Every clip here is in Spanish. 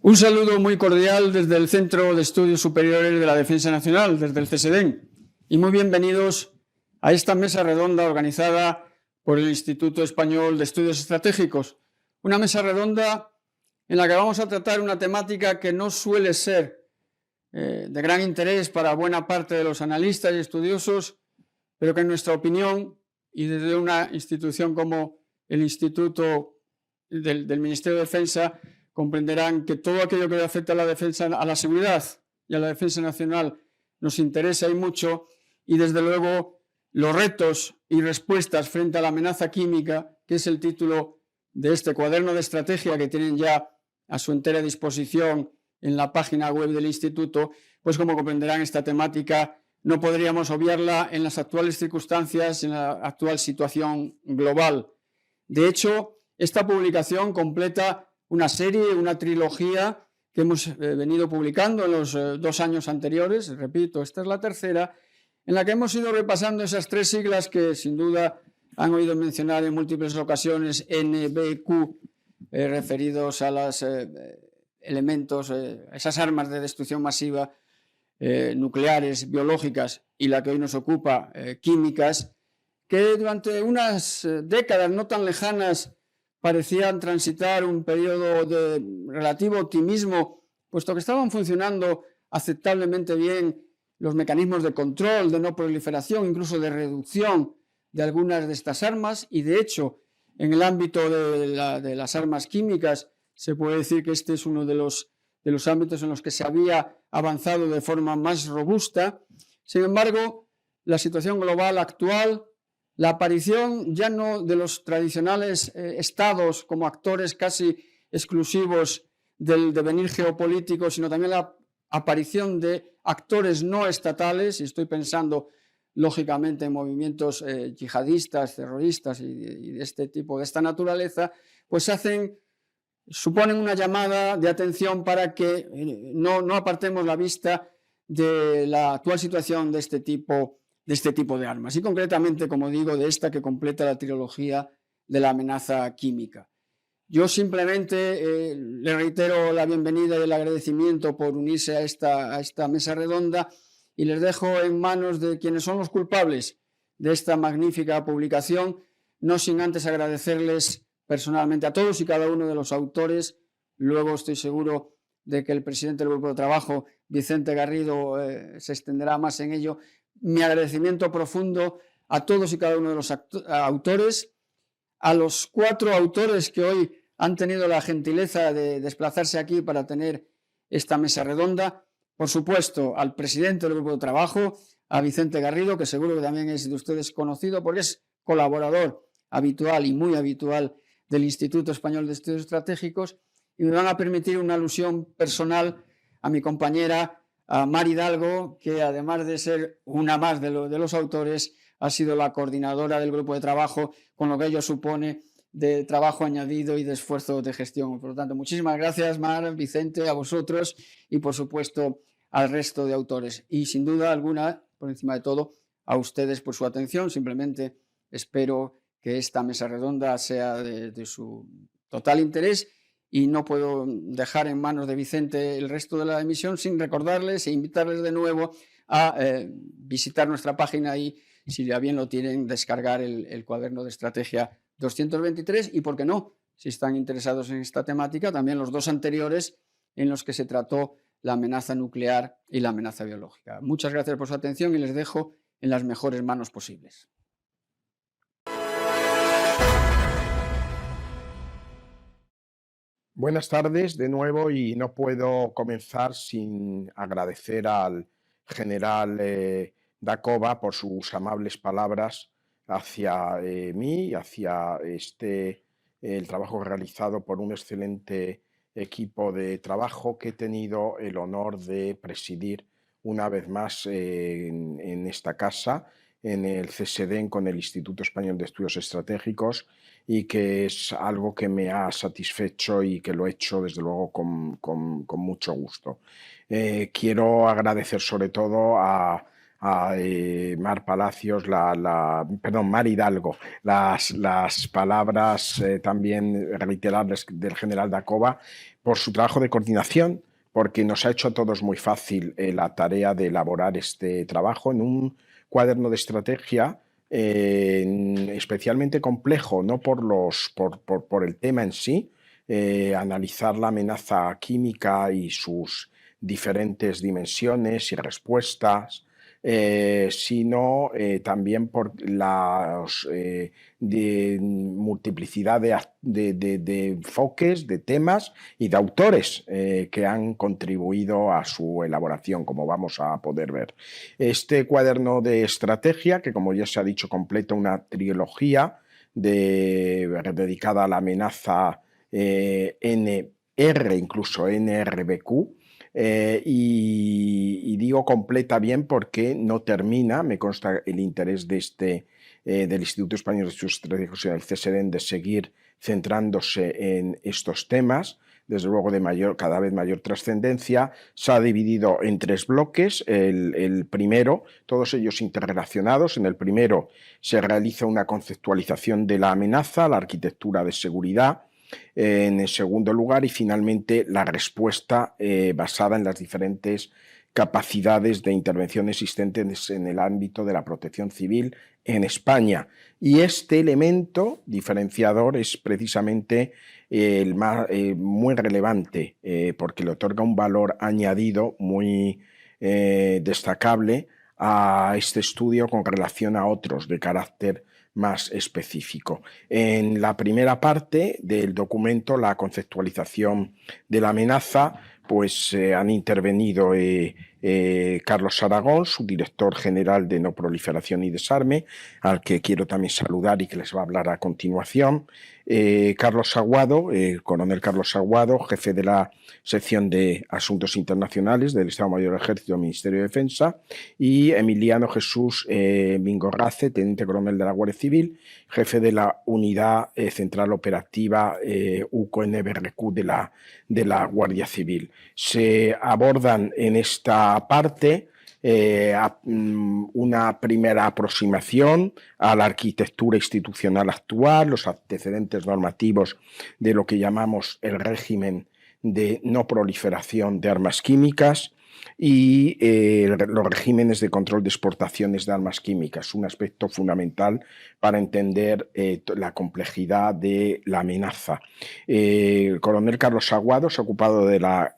Un saludo muy cordial desde el Centro de Estudios Superiores de la Defensa Nacional, desde el CSDEN, y muy bienvenidos a esta mesa redonda organizada por el Instituto Español de Estudios Estratégicos. Una mesa redonda en la que vamos a tratar una temática que no suele ser de gran interés para buena parte de los analistas y estudiosos, pero que en nuestra opinión, y desde una institución como el Instituto del Ministerio de Defensa, comprenderán que todo aquello que afecta a la defensa, a la seguridad y a la defensa nacional nos interesa y mucho, y desde luego los retos y respuestas frente a la amenaza química, que es el título de este cuaderno de estrategia que tienen ya a su entera disposición en la página web del Instituto, pues como comprenderán, esta temática no podríamos obviarla en las actuales circunstancias, en la actual situación global. De hecho, esta publicación completa una serie, una trilogía que hemos venido publicando en los 2 años anteriores, repito, esta es la tercera, en la que hemos ido repasando esas 3 siglas que sin duda han oído mencionar en múltiples ocasiones, NBQ, referidos a los elementos, esas armas de destrucción masiva, nucleares, biológicas, y la que hoy nos ocupa, químicas, que durante unas décadas no tan lejanas parecían transitar un periodo de relativo optimismo, puesto que estaban funcionando aceptablemente bien los mecanismos de control, de no proliferación, incluso de reducción de algunas de estas armas, y de hecho, en el ámbito de las armas químicas, se puede decir que este es uno de los ámbitos en los que se había avanzado de forma más robusta. Sin embargo, la situación global actual, la aparición ya no de los tradicionales estados como actores casi exclusivos del devenir geopolítico, sino también la aparición de actores no estatales, y estoy pensando lógicamente en movimientos yihadistas, terroristas y de este tipo, de esta naturaleza, pues suponen una llamada de atención para que no apartemos la vista de la actual situación de este tipo de armas, y concretamente, como digo, de esta que completa la trilogía de la amenaza química. Yo simplemente le reitero la bienvenida y el agradecimiento por unirse a esta mesa redonda, y les dejo en manos de quienes son los culpables de esta magnífica publicación, no sin antes agradecerles personalmente a todos y cada uno de los autores. Luego estoy seguro de que el presidente del grupo de trabajo, Vicente Garrido, se extenderá más en ello. Mi agradecimiento profundo a todos y cada uno de los autores, a los 4 autores que hoy han tenido la gentileza de desplazarse aquí para tener esta mesa redonda, por supuesto al presidente del grupo de trabajo, a Vicente Garrido, que seguro que también es de ustedes conocido porque es colaborador habitual y muy habitual del Instituto Español de Estudios Estratégicos, y me van a permitir una alusión personal a mi compañera, a Mar Hidalgo, que además de ser una más de los autores, ha sido la coordinadora del grupo de trabajo, con lo que ello supone de trabajo añadido y de esfuerzo de gestión. Por lo tanto, muchísimas gracias, Mar, Vicente, a vosotros y, por supuesto, al resto de autores. Y, sin duda alguna, por encima de todo, a ustedes por su atención. Simplemente espero que esta mesa redonda sea de su total interés, y no puedo dejar en manos de Vicente el resto de la emisión sin recordarles e invitarles de nuevo a visitar nuestra página y, si ya bien lo tienen, descargar el cuaderno de estrategia 223, y, por qué no, si están interesados en esta temática, también los 2 anteriores en los que se trató la amenaza nuclear y la amenaza biológica. Muchas gracias por su atención y les dejo en las mejores manos posibles. Buenas tardes de nuevo, y no puedo comenzar sin agradecer al general Dacova por sus amables palabras hacia mí y hacia el trabajo realizado por un excelente equipo de trabajo que he tenido el honor de presidir una vez más en esta casa, en el CSDEN, con el Instituto Español de Estudios Estratégicos, y que es algo que me ha satisfecho y que lo he hecho desde luego con mucho gusto. Quiero agradecer sobre todo a Mar Palacios, Mar Hidalgo, las palabras también reiteradas del general Dacova por su trabajo de coordinación, porque nos ha hecho a todos muy fácil la tarea de elaborar este trabajo en un cuaderno de estrategia especialmente complejo, no por el tema en sí, analizar la amenaza química y sus diferentes dimensiones y respuestas, sino también por la multiplicidad de enfoques, de temas y de autores que han contribuido a su elaboración, como vamos a poder ver. Este cuaderno de estrategia, que como ya se ha dicho, completa una trilogía dedicada a la amenaza NR, incluso NRBQ, y digo completa bien porque no termina, me consta el interés del Instituto Español de Estudios Estratégicos en el CSDEN de seguir centrándose en estos temas, desde luego de cada vez mayor trascendencia. Se ha dividido en 3 bloques. El primero, todos ellos interrelacionados. En el primero se realiza una conceptualización de la amenaza, la arquitectura de seguridad. En el segundo lugar, y finalmente, la respuesta basada en las diferentes capacidades de intervención existentes en el ámbito de la protección civil en España. Y este elemento diferenciador es precisamente muy relevante porque le otorga un valor añadido muy destacable a este estudio con relación a otros de carácter más específico. En la primera parte del documento, la conceptualización de la amenaza, pues han intervenido Carlos Aragón, su director general de No Proliferación y Desarme, al que quiero también saludar y que les va a hablar a continuación. Carlos Aguado, coronel Carlos Aguado, jefe de la sección de Asuntos Internacionales del Estado Mayor del Ejército del Ministerio de Defensa, y Emiliano Jesús Mingorrace, teniente coronel de la Guardia Civil, jefe de la Unidad Central Operativa UCONBRQ de la Guardia Civil. Se abordan en esta parte una primera aproximación a la arquitectura institucional actual, los antecedentes normativos de lo que llamamos el régimen de no proliferación de armas químicas y los regímenes de control de exportaciones de armas químicas, un aspecto fundamental para entender la complejidad de la amenaza. El coronel Carlos Aguado se ha ocupado de la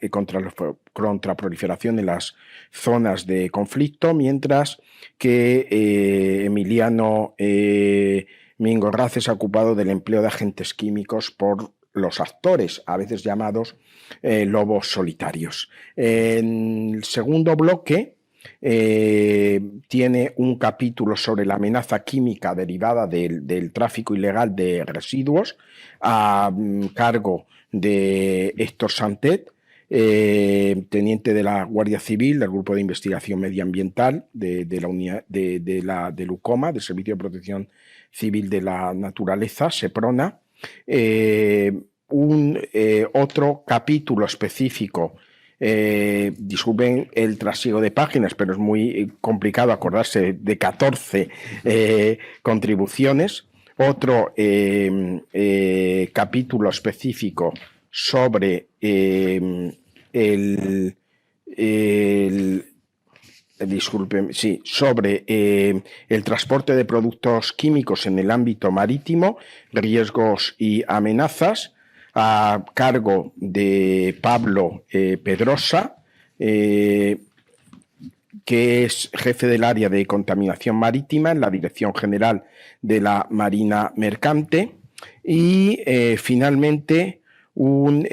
contraproliferación en las zonas de conflicto, mientras que Emiliano Mingorrace se ha ocupado del empleo de agentes químicos por los actores, a veces llamados lobos solitarios. En el segundo bloque tiene un capítulo sobre la amenaza química derivada del tráfico ilegal de residuos a cargo de Héctor Santet, teniente de la Guardia Civil, del Grupo de Investigación Medioambiental de la unidad del UCOMA, del Servicio de Protección Civil de la Naturaleza, SEPRONA. Otro capítulo específico, disculpen el trasiego de páginas, pero es muy complicado acordarse de 14 contribuciones. Otro capítulo específico sobre sobre el transporte de productos químicos en el ámbito marítimo, riesgos y amenazas, a cargo de Pablo Pedrosa, que es jefe del área de contaminación marítima en la Dirección General de la Marina Mercante, y finalmente un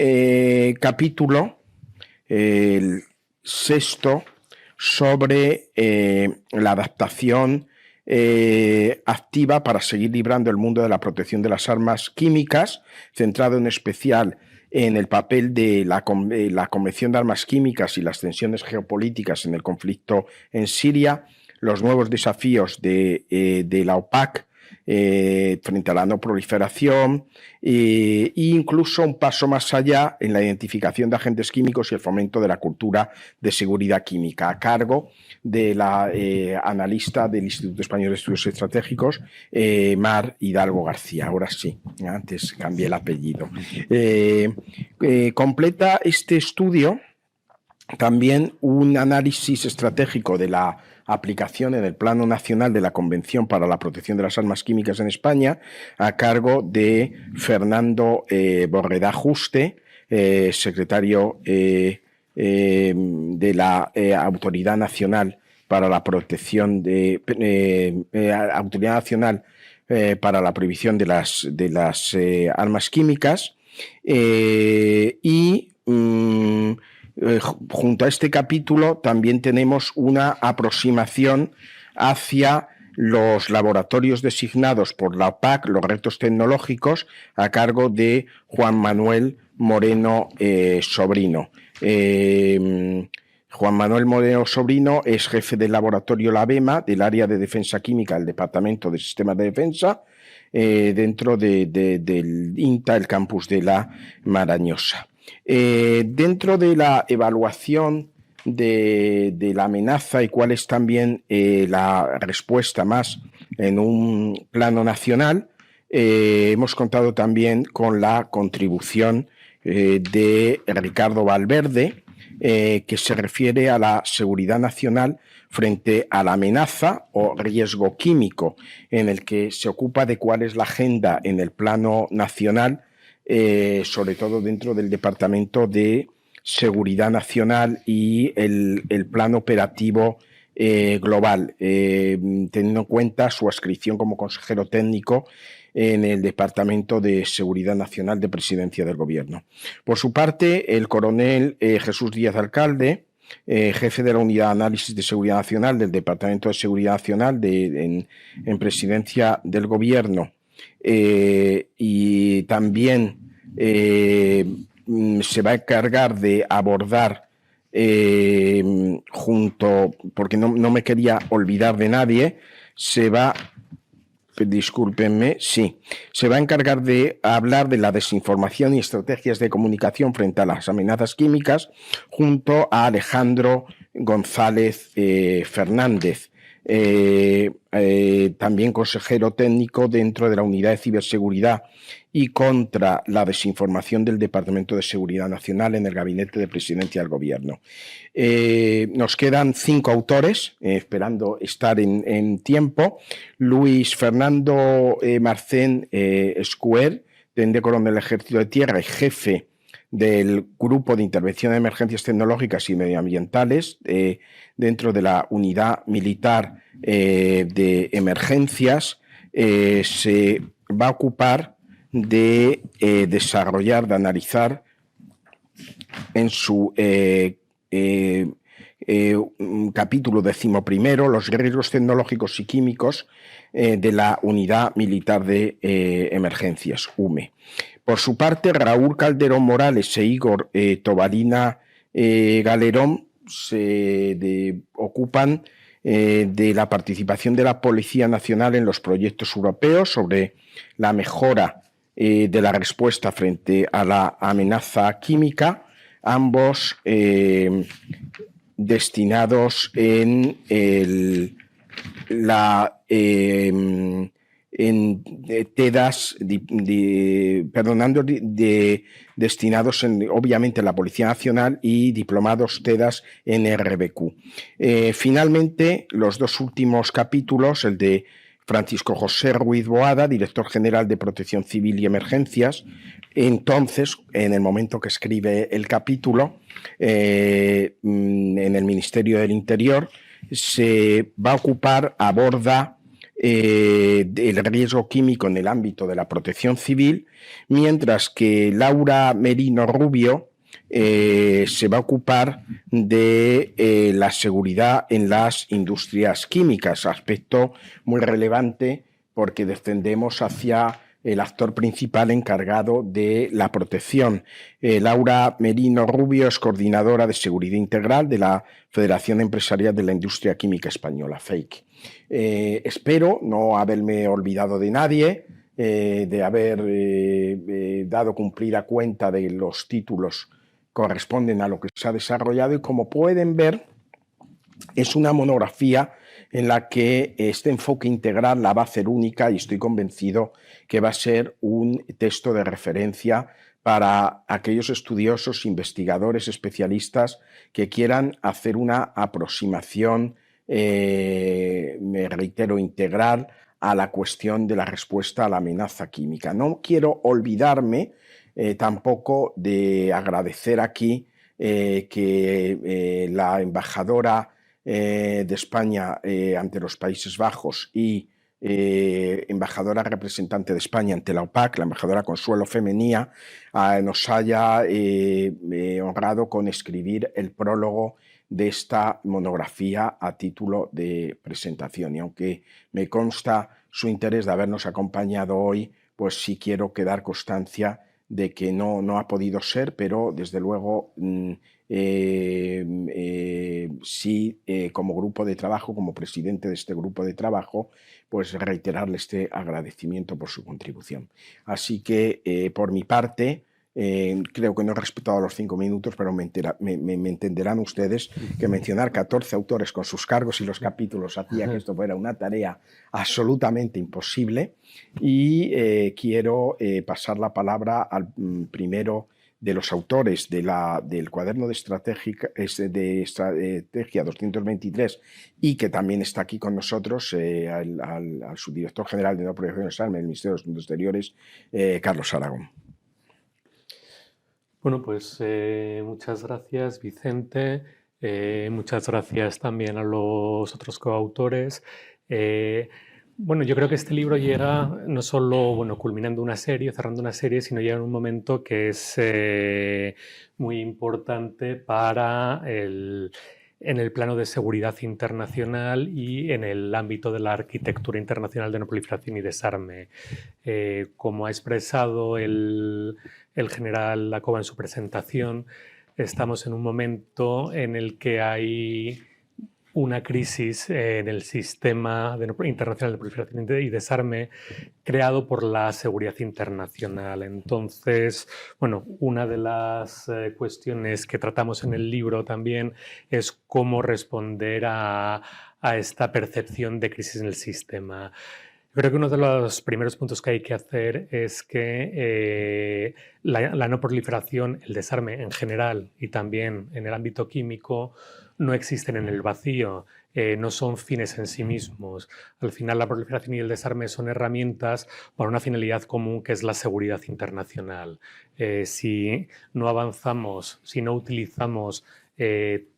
capítulo, el sexto, sobre la adaptación activa para seguir librando el mundo de la protección de las armas químicas, centrado en especial en el papel de la Convención de Armas Químicas y las tensiones geopolíticas en el conflicto en Siria, los nuevos desafíos de la OPAC frente a la no proliferación e incluso un paso más allá en la identificación de agentes químicos y el fomento de la cultura de seguridad química, a cargo de la analista del Instituto Español de Estudios Estratégicos, Mar Hidalgo García. Ahora sí, antes cambié el apellido. Completa este estudio también un análisis estratégico de la aplicación en el Plano Nacional de la Convención para la Protección de las Armas Químicas en España, a cargo de Fernando Borredà Juste, secretario de la Autoridad Nacional para la Protección de Autoridad Nacional para la Prohibición de las Armas Químicas, junto a este capítulo también tenemos una aproximación hacia los laboratorios designados por la OPAC, los retos tecnológicos, a cargo de Juan Manuel Moreno Sobrino. Juan Manuel Moreno Sobrino es jefe del laboratorio LABEMA del área de defensa química del Departamento de Sistemas de Defensa, dentro del INTA, el campus de La Marañosa. Dentro de la evaluación de la amenaza y cuál es también la respuesta más en un plano nacional, hemos contado también con la contribución de Ricardo Valverde, que se refiere a la seguridad nacional frente a la amenaza o riesgo químico, en el que se ocupa de cuál es la agenda en el plano nacional, sobre todo dentro del Departamento de Seguridad Nacional y el plan operativo global, teniendo en cuenta su adscripción como consejero técnico en el Departamento de Seguridad Nacional de Presidencia del Gobierno. Por su parte, el coronel Jesús Díaz Alcalde, jefe de la Unidad de Análisis de Seguridad Nacional del Departamento de Seguridad Nacional en Presidencia del Gobierno, y también se va a encargar de abordar porque no me quería olvidar de nadie, se va a encargar de hablar de la desinformación y estrategias de comunicación frente a las amenazas químicas, junto a Alejandro González Fernández, también consejero técnico dentro de la Unidad de Ciberseguridad y contra la Desinformación del Departamento de Seguridad Nacional en el Gabinete de Presidencia del Gobierno. Nos quedan 5 autores, esperando estar en tiempo. Luis Fernando Marcén Escuer, teniente coronel del Ejército de Tierra y jefe del Grupo de Intervención de Emergencias Tecnológicas y Medioambientales dentro de la Unidad Militar de Emergencias, se va a ocupar de desarrollar, de analizar en su capítulo 11, los riesgos tecnológicos y químicos de la Unidad Militar de Emergencias, UME. Por su parte, Raúl Calderón Morales e Igor Tobalina Galerón se ocupan de la participación de la Policía Nacional en los proyectos europeos sobre la mejora de la respuesta frente a la amenaza química, ambos destinados destinados obviamente en la Policía Nacional y diplomados TEDAS en RBQ. Finalmente, los 2 últimos capítulos, el de Francisco José Ruiz Boada, director general de Protección Civil y Emergencias, entonces, en el momento que escribe el capítulo, en el Ministerio del Interior, se va a ocupar, aborda el riesgo químico en el ámbito de la protección civil, mientras que Laura Merino Rubio se va a ocupar de la seguridad en las industrias químicas, aspecto muy relevante porque descendemos hacia el actor principal encargado de la protección. Laura Merino Rubio es coordinadora de seguridad integral de la Federación Empresarial de la Industria Química Española, FEIC. Espero no haberme olvidado de nadie, de haber dado cumplida cuenta de los títulos corresponden a lo que se ha desarrollado, y como pueden ver, es una monografía en la que este enfoque integral la va a hacer única, y estoy convencido que va a ser un texto de referencia para aquellos estudiosos, investigadores, especialistas que quieran hacer una aproximación, me reitero, integral a la cuestión de la respuesta a la amenaza química. No quiero olvidarme tampoco de agradecer aquí que la embajadora de España ante los Países Bajos y embajadora representante de España ante la OPAC, la embajadora Consuelo Femenía, nos haya honrado con escribir el prólogo de esta monografía a título de presentación. Y aunque me consta su interés de habernos acompañado hoy, pues sí quiero quedar constancia de que no ha podido ser, pero desde luego sí, como grupo de trabajo, como presidente de este grupo de trabajo, pues reiterarle este agradecimiento por su contribución. Así que por mi parte, creo que no he respetado los 5 minutos, pero me entenderán ustedes que mencionar 14 autores con sus cargos y los capítulos hacía que esto fuera una tarea absolutamente imposible, y quiero pasar la palabra al primero de los autores del cuaderno de estrategia 223, y que también está aquí con nosotros, al subdirector general de No Proliferación Desarme del Ministerio de los Asuntos Exteriores, Carlos Aragón. Bueno, pues muchas gracias, Vicente. Muchas gracias también a los otros coautores. Bueno, yo creo que este libro llega no solo, culminando una serie, cerrando una serie, sino llega en un momento que es muy importante para en el plano de seguridad internacional y en el ámbito de la arquitectura internacional de no proliferación y desarme. Como ha expresado el general Dacova en su presentación, estamos en un momento en el que hay una crisis en el sistema internacional de proliferación y desarme creado por la seguridad internacional. Entonces, bueno, una de las cuestiones que tratamos en el libro también es cómo responder a esta percepción de crisis en el sistema. Creo que uno de los primeros puntos que hay que hacer es que la no proliferación, el desarme en general y también en el ámbito químico no existen en el vacío, no son fines en sí mismos. Al final la proliferación y el desarme son herramientas para una finalidad común que es la seguridad internacional. Si no avanzamos, si no utilizamos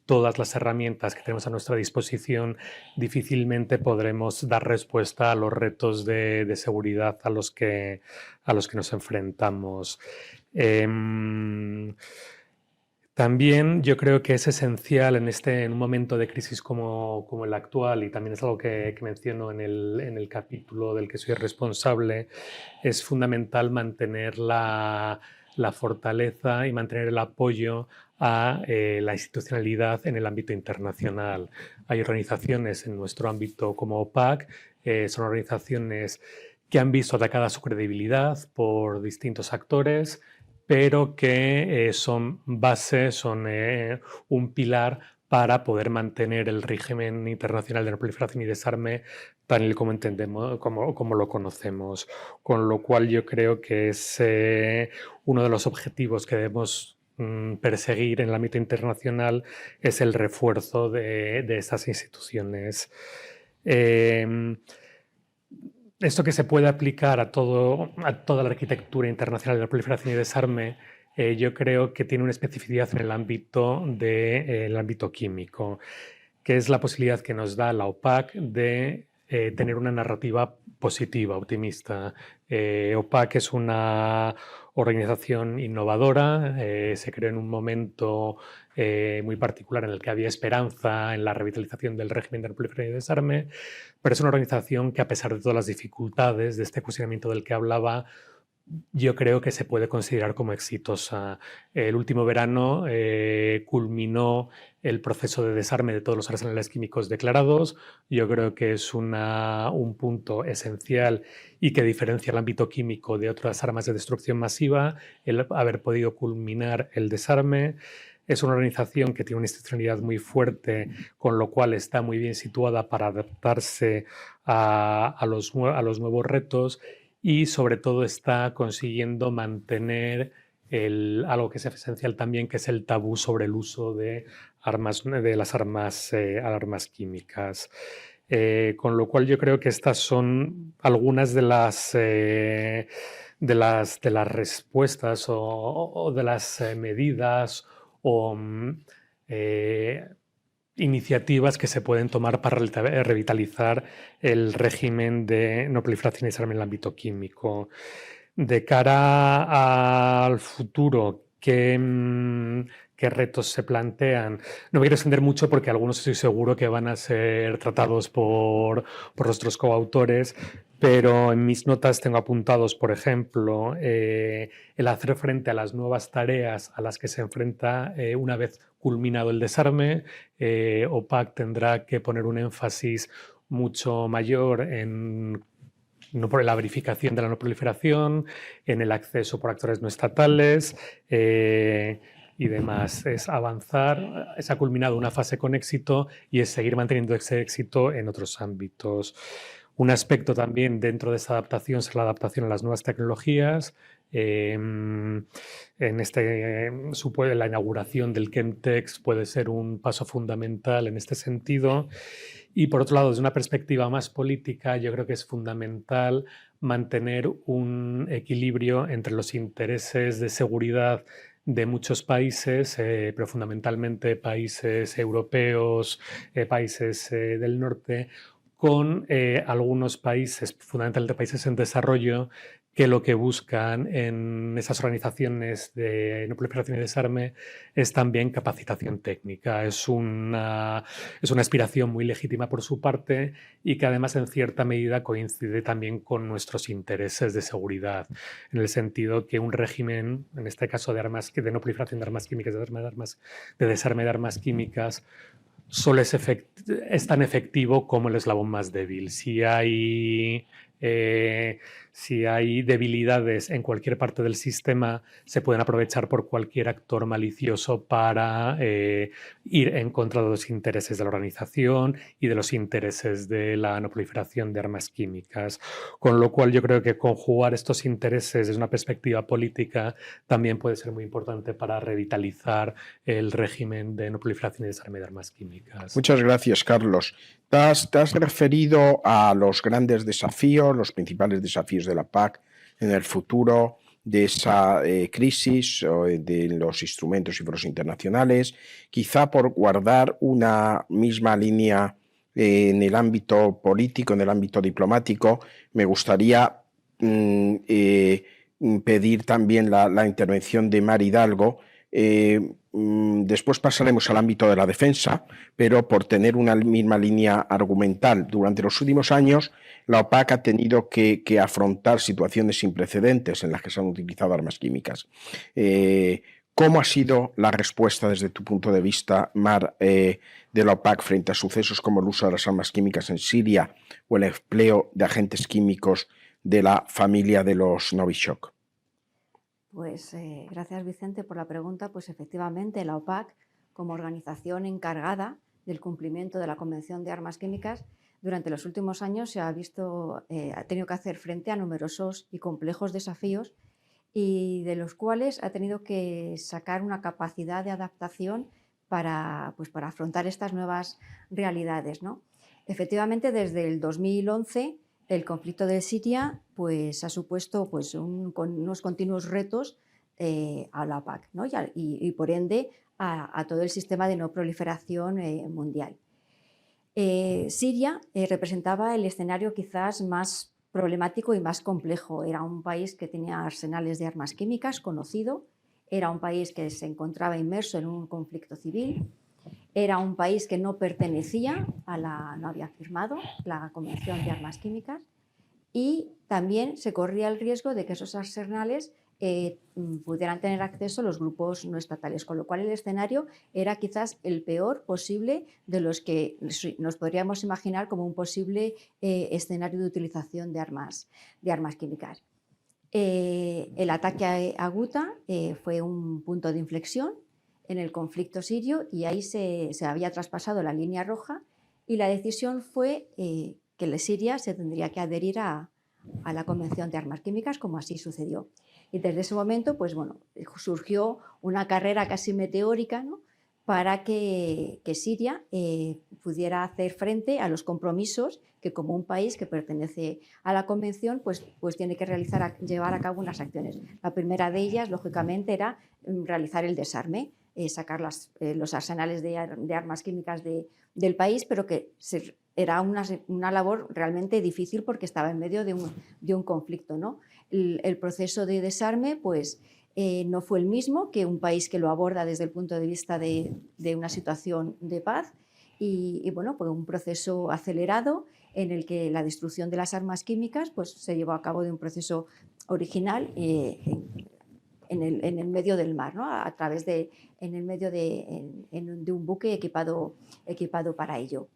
todas las herramientas que tenemos a nuestra disposición, difícilmente podremos dar respuesta a los retos de seguridad a los que nos enfrentamos. También yo creo que es esencial en un momento de crisis como el actual, y también es algo que menciono en el capítulo del que soy responsable, es fundamental mantener la fortaleza y mantener el apoyo a la institucionalidad en el ámbito internacional. Hay organizaciones en nuestro ámbito como OPAC, son organizaciones que han visto atacada su credibilidad por distintos actores, pero que son base, son un pilar para poder mantener el régimen internacional de no proliferación y desarme tal y como entendemos, como lo conocemos. Con lo cual yo creo que es uno de los objetivos que debemos perseguir en el ámbito internacional, es el refuerzo de estas instituciones. Esto que se puede aplicar a toda la arquitectura internacional de la proliferación y desarme, yo creo que tiene una especificidad en el ámbito químico, que es la posibilidad que nos da la OPAC de tener una narrativa positiva, optimista. OPAC es una organización innovadora, se creó en un momento muy particular en el que había esperanza en la revitalización del régimen de no proliferación y desarme, pero es una organización que, a pesar de todas las dificultades de este cuestionamiento del que hablaba, yo creo que se puede considerar como exitosa. El último verano culminó el proceso de desarme de todos los arsenales químicos declarados. Yo creo que es un punto esencial y que diferencia el ámbito químico de otras armas de destrucción masiva, el haber podido culminar el desarme. Es una organización que tiene una institucionalidad muy fuerte, con lo cual está muy bien situada para adaptarse a los nuevos retos, y sobre todo está consiguiendo mantener algo que es esencial también, que es el tabú sobre el uso de las armas químicas. Con lo cual yo creo que estas son algunas de las respuestas o de las medidas o iniciativas que se pueden tomar para revitalizar el régimen de no proliferación y desarme en el ámbito químico. De cara al futuro, ¿qué retos se plantean? No me quiero extender mucho porque algunos estoy seguro que van a ser tratados por nuestros coautores, pero en mis notas tengo apuntados, por ejemplo, el hacer frente a las nuevas tareas a las que se enfrenta una vez culminado el desarme. OPAC tendrá que poner un énfasis mucho mayor en la verificación de la no proliferación, en el acceso por actores no estatales y demás. Es avanzar, se ha culminado una fase con éxito y es seguir manteniendo ese éxito en otros ámbitos. Un aspecto también dentro de esa adaptación es la adaptación a las nuevas tecnologías. La inauguración del Chemtex puede ser un paso fundamental en este sentido. Y por otro lado, desde una perspectiva más política, yo creo que es fundamental mantener un equilibrio entre los intereses de seguridad de muchos países, pero fundamentalmente países europeos, países del norte, con algunos países, fundamentalmente países en desarrollo, que lo que buscan en esas organizaciones de no proliferación y desarme es también capacitación técnica. Es una aspiración muy legítima por su parte y que además en cierta medida coincide también con nuestros intereses de seguridad, en el sentido que un régimen, en este caso de no proliferación de armas químicas, de desarme de armas químicas, solo es tan efectivo como el eslabón más débil. Si hay debilidades en cualquier parte del sistema, se pueden aprovechar por cualquier actor malicioso para ir en contra de los intereses de la organización y de los intereses de la no proliferación de armas químicas. Con lo cual yo creo que conjugar estos intereses desde una perspectiva política también puede ser muy importante para revitalizar el régimen de no proliferación y desarme de armas químicas. Muchas gracias, Carlos. Te has referido a los grandes desafíos, los principales desafíos de la PAC en el futuro, de esa crisis de los instrumentos y foros internacionales. Quizá por guardar una misma línea en el ámbito político, en el ámbito diplomático, me gustaría pedir también la intervención de Mar Hidalgo. Después pasaremos al ámbito de la defensa, pero por tener una misma línea argumental. Durante los últimos años, la OPAC ha tenido que afrontar situaciones sin precedentes en las que se han utilizado armas químicas. ¿Cómo ha sido la respuesta desde tu punto de vista, Mar, de la OPAC frente a sucesos como el uso de las armas químicas en Siria o el empleo de agentes químicos de la familia de los Novichok? Pues gracias, Vicente, por la pregunta. Pues efectivamente, la OPAC, como organización encargada del cumplimiento de la Convención de Armas Químicas, durante los últimos años ha tenido que hacer frente a numerosos y complejos desafíos, y de los cuales ha tenido que sacar una capacidad de adaptación para afrontar estas nuevas realidades, ¿no? Efectivamente, desde el 2011, el conflicto de Siria ha supuesto unos continuos retos a la OPAC, ¿no? y por ende a todo el sistema de no proliferación mundial. Siria representaba el escenario quizás más problemático y más complejo. Era un país que tenía arsenales de armas químicas conocido, era un país que se encontraba inmerso en un conflicto civil, era un país que no pertenecía no había firmado la Convención de Armas Químicas, y también se corría el riesgo de que esos arsenales pudieran tener acceso a los grupos no estatales, con lo cual el escenario era quizás el peor posible de los que nos podríamos imaginar como un posible escenario de utilización de armas químicas. El ataque a Ghouta fue un punto de inflexión en el conflicto sirio, y ahí se había traspasado la línea roja, y la decisión fue que Siria se tendría que adherir a la Convención de Armas Químicas, como así sucedió. Y desde ese momento, pues bueno, surgió una carrera casi meteórica, ¿no?, para que Siria pudiera hacer frente a los compromisos que, como un país que pertenece a la Convención, pues tiene que llevar a cabo unas acciones. La primera de ellas, lógicamente, era realizar el desarme, sacar los arsenales de armas químicas del país, pero que era una labor realmente difícil porque estaba en medio de un conflicto, ¿no? El proceso de desarme, pues, no fue el mismo que un país que lo aborda desde el punto de vista de una situación de paz, y bueno, fue un proceso acelerado en el que la destrucción de las armas químicas, pues, se llevó a cabo de un proceso original en el medio del mar, ¿no?, en el medio de un buque equipado para ello.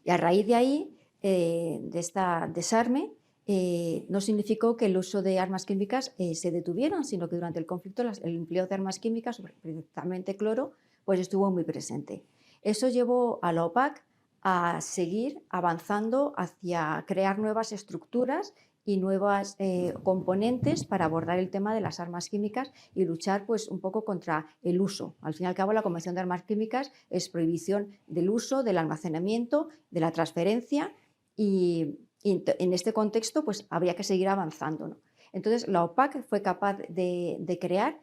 Y a raíz de ahí, de esta desarme, no significó que el uso de armas químicas se detuvieran, sino que durante el conflicto el empleo de armas químicas, principalmente cloro, pues estuvo muy presente. Eso llevó a la OPAC a seguir avanzando hacia crear nuevas estructuras y nuevas componentes para abordar el tema de las armas químicas y luchar, pues, un poco contra el uso. Al fin y al cabo, la Convención de Armas Químicas es prohibición del uso, del almacenamiento, de la transferencia, y en este contexto, pues, habría que seguir avanzando, ¿no? Entonces, la OPAC fue capaz de crear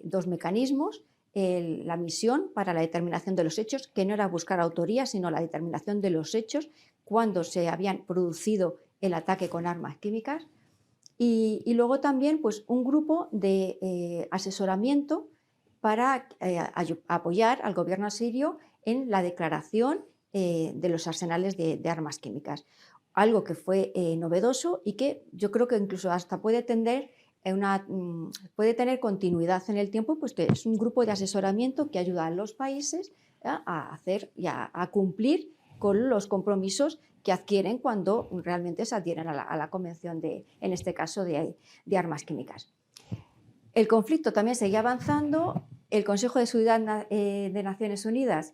dos mecanismos: la misión para la determinación de los hechos, que no era buscar autoría, sino la determinación de los hechos cuando se habían producido el ataque con armas químicas, y luego también, pues, un grupo de asesoramiento para apoyar al gobierno sirio en la declaración de los arsenales de armas químicas. Algo que fue novedoso y que yo creo que incluso hasta puede tener continuidad en el tiempo, pues que es un grupo de asesoramiento que ayuda a los países a hacer y a cumplir con los compromisos que adquieren cuando realmente se adhieren a la Convención en este caso, de armas químicas. El conflicto también seguía avanzando. El Consejo de Seguridad de Naciones Unidas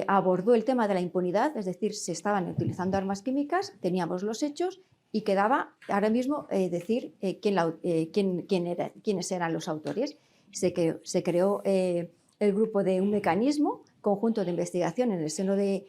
abordó el tema de la impunidad, es decir, se estaban utilizando armas químicas, teníamos los hechos, y quedaba ahora mismo decir quiénes eran los autores. Se creó el grupo de un mecanismo conjunto de investigación en el seno del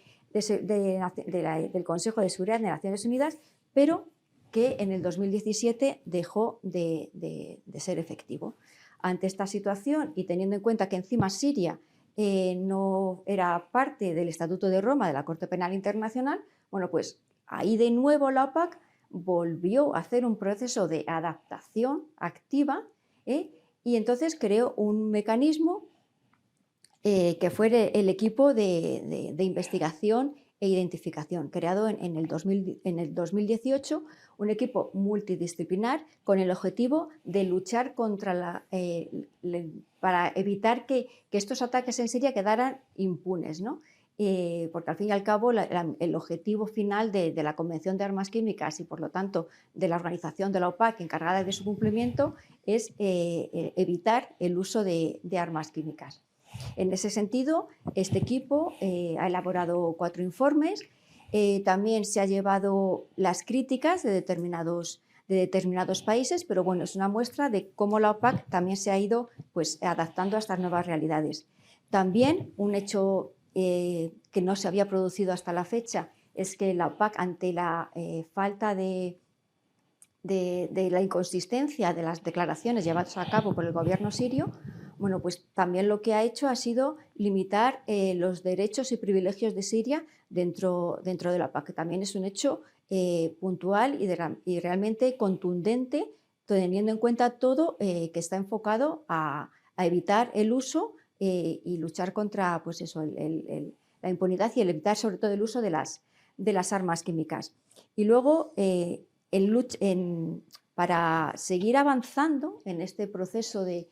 Consejo de Seguridad de Naciones Unidas, pero que en el 2017 dejó de ser efectivo. Ante esta situación, y teniendo en cuenta que encima Siria no era parte del Estatuto de Roma de la Corte Penal Internacional, bueno, pues ahí de nuevo la OPAC volvió a hacer un proceso de adaptación activa, y entonces creó un mecanismo que fue el equipo de investigación e identificación, creado en el 2018, un equipo multidisciplinar con el objetivo de luchar para evitar que estos ataques en Siria quedaran impunes, ¿no? Porque al fin y al cabo el objetivo final de la Convención de Armas Químicas, y por lo tanto de la organización de la OPAC encargada de su cumplimiento, es evitar el uso de armas químicas. En ese sentido, este equipo ha elaborado 4 informes. También se ha llevado las críticas de determinados países, pero bueno, es una muestra de cómo la OPAC también se ha ido, pues, adaptando a estas nuevas realidades. También un hecho que no se había producido hasta la fecha es que la OPAC, ante la falta de la inconsistencia de las declaraciones llevadas a cabo por el gobierno sirio, bueno, pues también lo que ha hecho ha sido limitar los derechos y privilegios de Siria dentro de la OPAC, que también es un hecho puntual y realmente contundente teniendo en cuenta todo que está enfocado a evitar el uso y luchar contra pues eso, la impunidad y el evitar sobre todo el uso de las armas químicas. Y luego, para seguir avanzando en este proceso de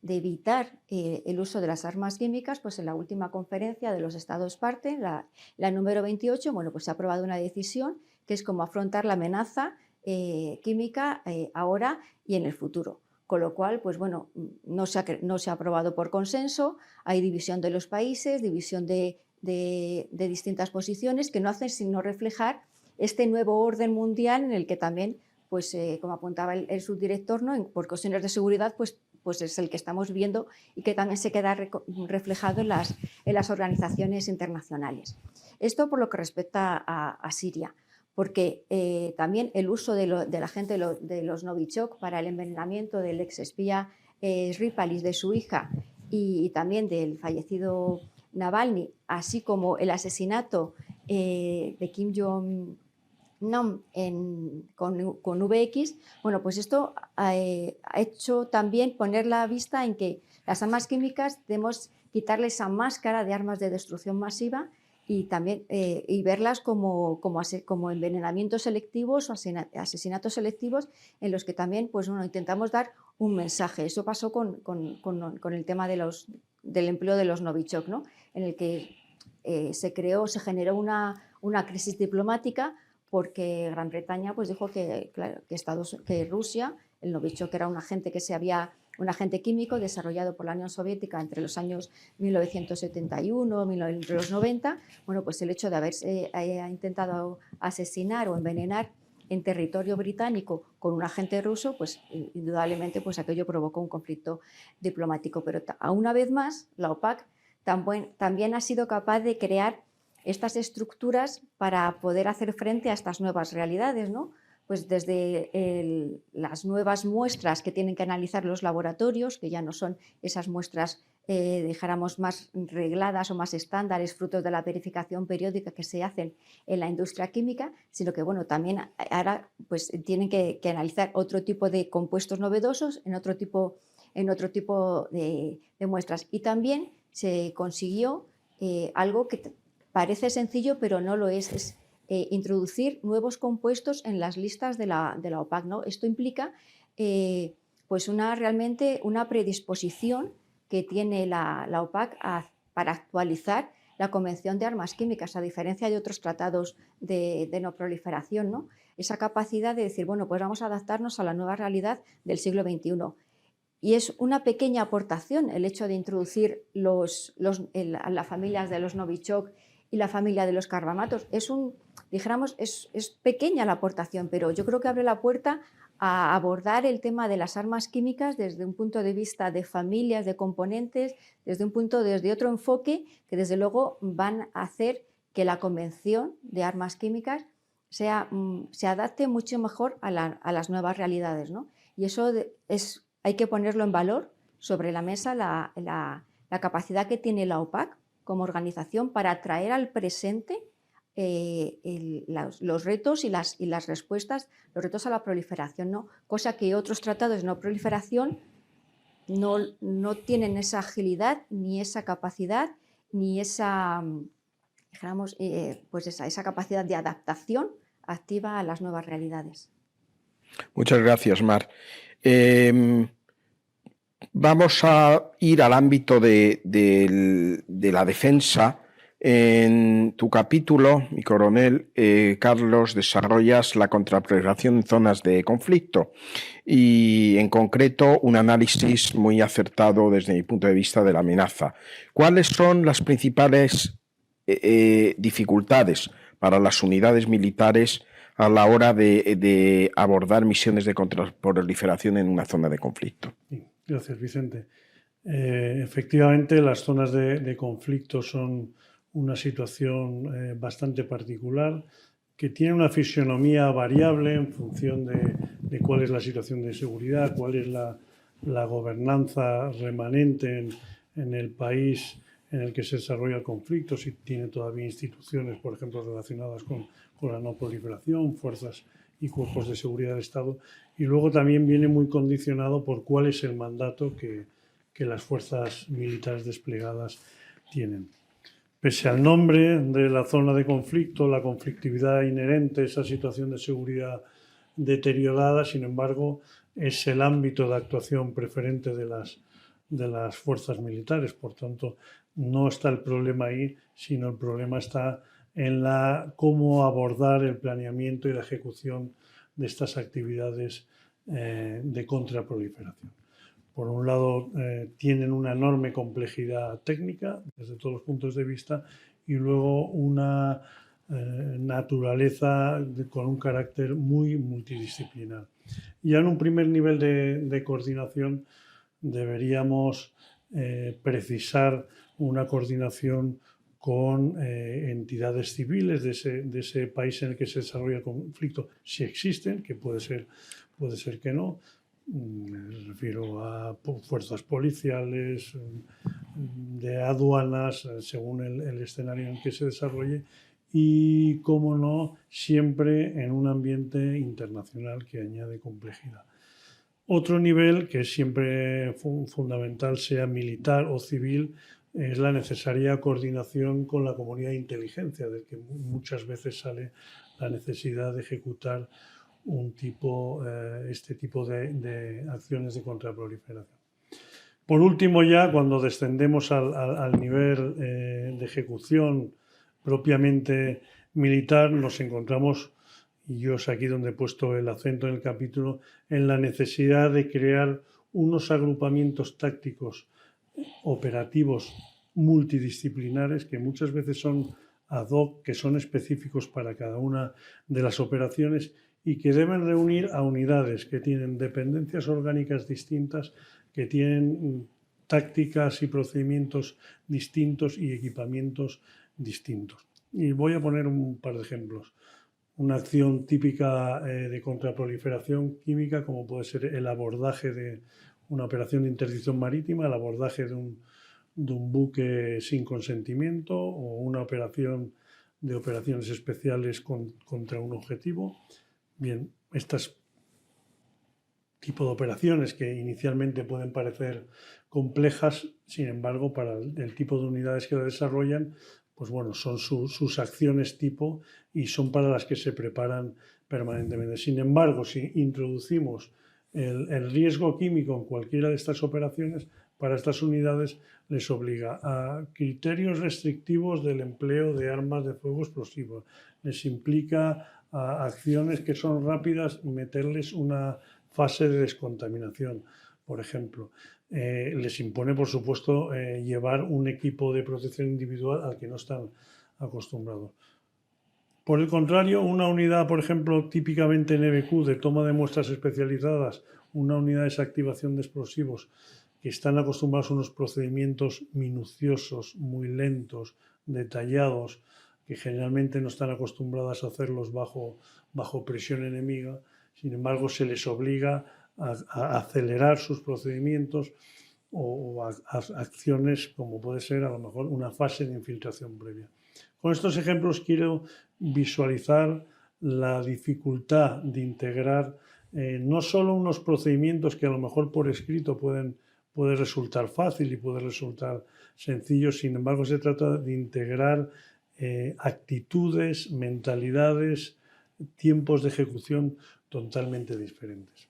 evitar el uso de las armas químicas, pues en la última conferencia de los Estados parte, la número 28, bueno, pues se ha aprobado una decisión que es cómo afrontar la amenaza química ahora y en el futuro. Con lo cual, pues bueno, no se ha aprobado por consenso, hay división de los países, división de distintas posiciones que no hacen sino reflejar este nuevo orden mundial en el que también, pues como apuntaba el subdirector, ¿no? Por cuestiones de seguridad, pues es el que estamos viendo y que también se queda reflejado en las organizaciones internacionales. Esto por lo que respecta a Siria, porque también el uso de la gente de los Novichok para el envenenamiento del exespía Skripal, de su hija, y también del fallecido Navalny, así como el asesinato de Kim Jong-nam con VX, bueno, pues esto ha hecho también poner la vista en que las armas químicas debemos quitarle esa máscara de armas de destrucción masiva y también y verlas como envenenamientos selectivos o asesinatos selectivos en los que también pues, bueno, intentamos dar un mensaje. Eso pasó con el tema del empleo de los Novichok, ¿no? En el que se generó una crisis diplomática porque Gran Bretaña pues, dijo que Rusia, el Novichok era un agente químico desarrollado por la Unión Soviética entre los años 1971 y los 90. Bueno, pues el hecho de haberse intentado asesinar o envenenar en territorio británico con un agente ruso, pues indudablemente pues aquello provocó un conflicto diplomático. Pero una vez más, la OPAC también ha sido capaz de crear estas estructuras para poder hacer frente a estas nuevas realidades, ¿no? Pues desde las nuevas muestras que tienen que analizar los laboratorios, que ya no son esas muestras, dijéramos, más regladas o más estándares, frutos de la verificación periódica que se hacen en la industria química, sino que bueno, también ahora pues, tienen que analizar otro tipo de compuestos novedosos en otro tipo de muestras. Y también se consiguió algo que parece sencillo, pero no lo es introducir nuevos compuestos en las listas de la OPAC, ¿no? Esto implica pues realmente una predisposición que tiene la OPAC para actualizar la Convención de Armas Químicas, a diferencia de otros tratados de no proliferación, ¿no? Esa capacidad de decir, bueno, pues vamos a adaptarnos a la nueva realidad del siglo XXI. Y es una pequeña aportación el hecho de introducir las familias de los Novichok y la familia de los carbamatos. Es pequeña la aportación, pero yo creo que abre la puerta a abordar el tema de las armas químicas desde un punto de vista de familias, de componentes, desde otro enfoque que desde luego van a hacer que la Convención de Armas Químicas se adapte mucho mejor a las nuevas realidades, ¿no? Y eso hay que ponerlo en valor sobre la mesa, la capacidad que tiene la OPAC como organización para traer al presente los retos y las respuestas, los retos a la proliferación, ¿no? Cosa que otros tratados de no proliferación no tienen esa agilidad, ni esa capacidad, ni esa, digamos, pues esa capacidad de adaptación activa a las nuevas realidades. Muchas gracias, Mar. Vamos a ir al ámbito de la defensa. En tu capítulo, mi coronel, Carlos, desarrollas la contraproliferación en zonas de conflicto y, en concreto, un análisis muy acertado desde mi punto de vista de la amenaza. ¿Cuáles son las principales dificultades para las unidades militares a la hora de abordar misiones de contraproliferación en una zona de conflicto? Sí, gracias, Vicente. Efectivamente, las zonas de conflicto son una situación bastante particular que tiene una fisionomía variable en función de cuál es la situación de seguridad, cuál es la gobernanza remanente en el país en el que se desarrolla el conflicto, si tiene todavía instituciones, por ejemplo, relacionadas con la no proliferación, fuerzas y cuerpos de seguridad del Estado. Y luego también viene muy condicionado por cuál es el mandato que las fuerzas militares desplegadas tienen. Pese al nombre de la zona de conflicto, la conflictividad inherente, esa situación de seguridad deteriorada, sin embargo, es el ámbito de actuación preferente de las fuerzas militares. Por tanto, no está el problema ahí, sino el problema está en cómo abordar el planeamiento y la ejecución de estas actividades de contraproliferación. Por un lado, tienen una enorme complejidad técnica desde todos los puntos de vista y luego una naturaleza con un carácter muy multidisciplinar. Ya en un primer nivel de coordinación deberíamos precisar una coordinación con entidades civiles de ese país en el que se desarrolla el conflicto, si existen, que puede ser que no. Me refiero a fuerzas policiales, de aduanas, según el escenario en el que se desarrolle, y, como no, siempre en un ambiente internacional que añade complejidad. Otro nivel que es siempre fundamental, sea militar o civil, es la necesaria coordinación con la comunidad de inteligencia, del que muchas veces sale la necesidad de ejecutar este tipo de acciones de contraproliferación. Por último, ya cuando descendemos al nivel de ejecución propiamente militar, nos encontramos, y yo es aquí donde he puesto el acento en el capítulo, en la necesidad de crear unos agrupamientos tácticos operativos multidisciplinares que muchas veces son ad hoc, que son específicos para cada una de las operaciones y que deben reunir a unidades que tienen dependencias orgánicas distintas, que tienen tácticas y procedimientos distintos y equipamientos distintos. Y voy a poner un par de ejemplos. Una acción típica de contraproliferación química, como puede ser el abordaje de una operación de interdicción marítima, el abordaje de un buque sin consentimiento o una operación de operaciones especiales contra un objetivo. Bien, estos tipos de operaciones que inicialmente pueden parecer complejas, sin embargo, para el tipo de unidades que la desarrollan, pues bueno, son sus acciones tipo y son para las que se preparan permanentemente. Sin embargo, si introducimos el riesgo químico en cualquiera de estas operaciones, para estas unidades les obliga a criterios restrictivos del empleo de armas de fuego explosivas. Les implica a acciones que son rápidas meterles una fase de descontaminación, por ejemplo. Les impone, por supuesto, llevar un equipo de protección individual al que no están acostumbrados. Por el contrario, una unidad, por ejemplo, típicamente en EBQ de toma de muestras especializadas, una unidad de desactivación de explosivos, que están acostumbrados a unos procedimientos minuciosos, muy lentos, detallados, que generalmente no están acostumbradas a hacerlos bajo presión enemiga. Sin embargo, se les obliga a acelerar sus procedimientos o a acciones como puede ser a lo mejor una fase de infiltración previa. Con estos ejemplos quiero visualizar la dificultad de integrar no solo unos procedimientos que a lo mejor por escrito puede resultar fácil y puede resultar sencillo, sin embargo se trata de integrar actitudes, mentalidades, tiempos de ejecución totalmente diferentes.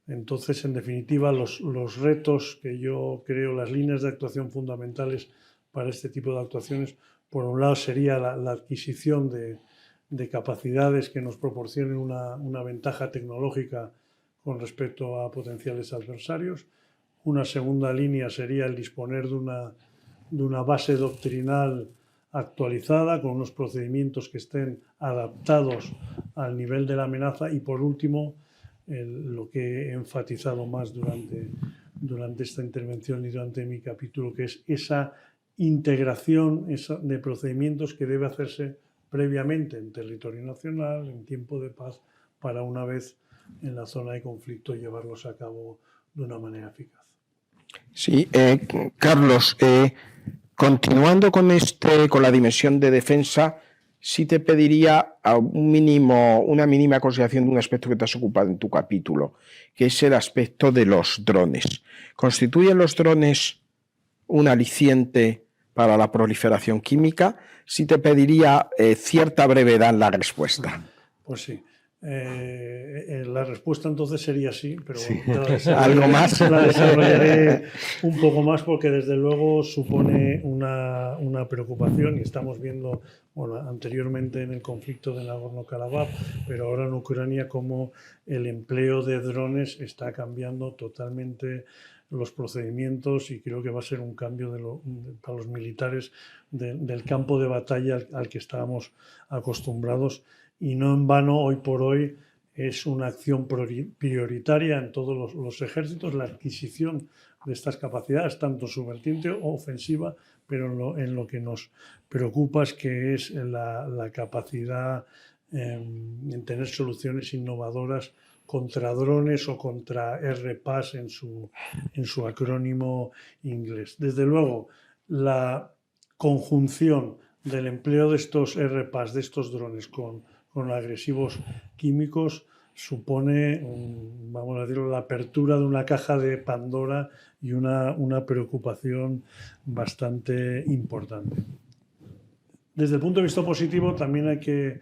Entonces, en definitiva, los retos que yo creo, las líneas de actuación fundamentales para este tipo de actuaciones, por un lado sería la adquisición de capacidades que nos proporcionen una ventaja tecnológica con respecto a potenciales adversarios. Una segunda línea sería el disponer de una base doctrinal actualizada con unos procedimientos que estén adaptados al nivel de la amenaza y, por último, lo que he enfatizado más durante esta intervención y durante mi capítulo, que es esa integración de procedimientos que debe hacerse previamente en territorio nacional, en tiempo de paz, para una vez en la zona de conflicto llevarlos a cabo de una manera eficaz. Sí, Carlos, continuando con la dimensión de defensa, sí te pediría una mínima consideración de un aspecto que te has ocupado en tu capítulo, que es el aspecto de los drones. ¿Constituyen los drones un aliciente para la proliferación química? Sí te pediría cierta brevedad en la respuesta. Pues sí. La respuesta entonces sería sí, pero Sí. ¿Algo más? La desarrollaré un poco más porque desde luego supone una preocupación y estamos viendo, bueno, anteriormente en el conflicto de Nagorno-Karabaj, pero ahora en Ucrania, cómo el empleo de drones está cambiando totalmente los procedimientos y creo que va a ser un cambio para los militares del campo de batalla al que estábamos acostumbrados. Y no en vano, hoy por hoy, es una acción prioritaria en todos los ejércitos, la adquisición de estas capacidades, tanto su vertiente ofensiva, pero en lo que nos preocupa es que es la capacidad en tener soluciones innovadoras contra drones o contra RPAS en su acrónimo inglés. Desde luego, la conjunción del empleo de estos RPAS, de estos drones con agresivos químicos supone, vamos a decirlo, la apertura de una caja de Pandora y una preocupación bastante importante. Desde el punto de vista positivo también hay que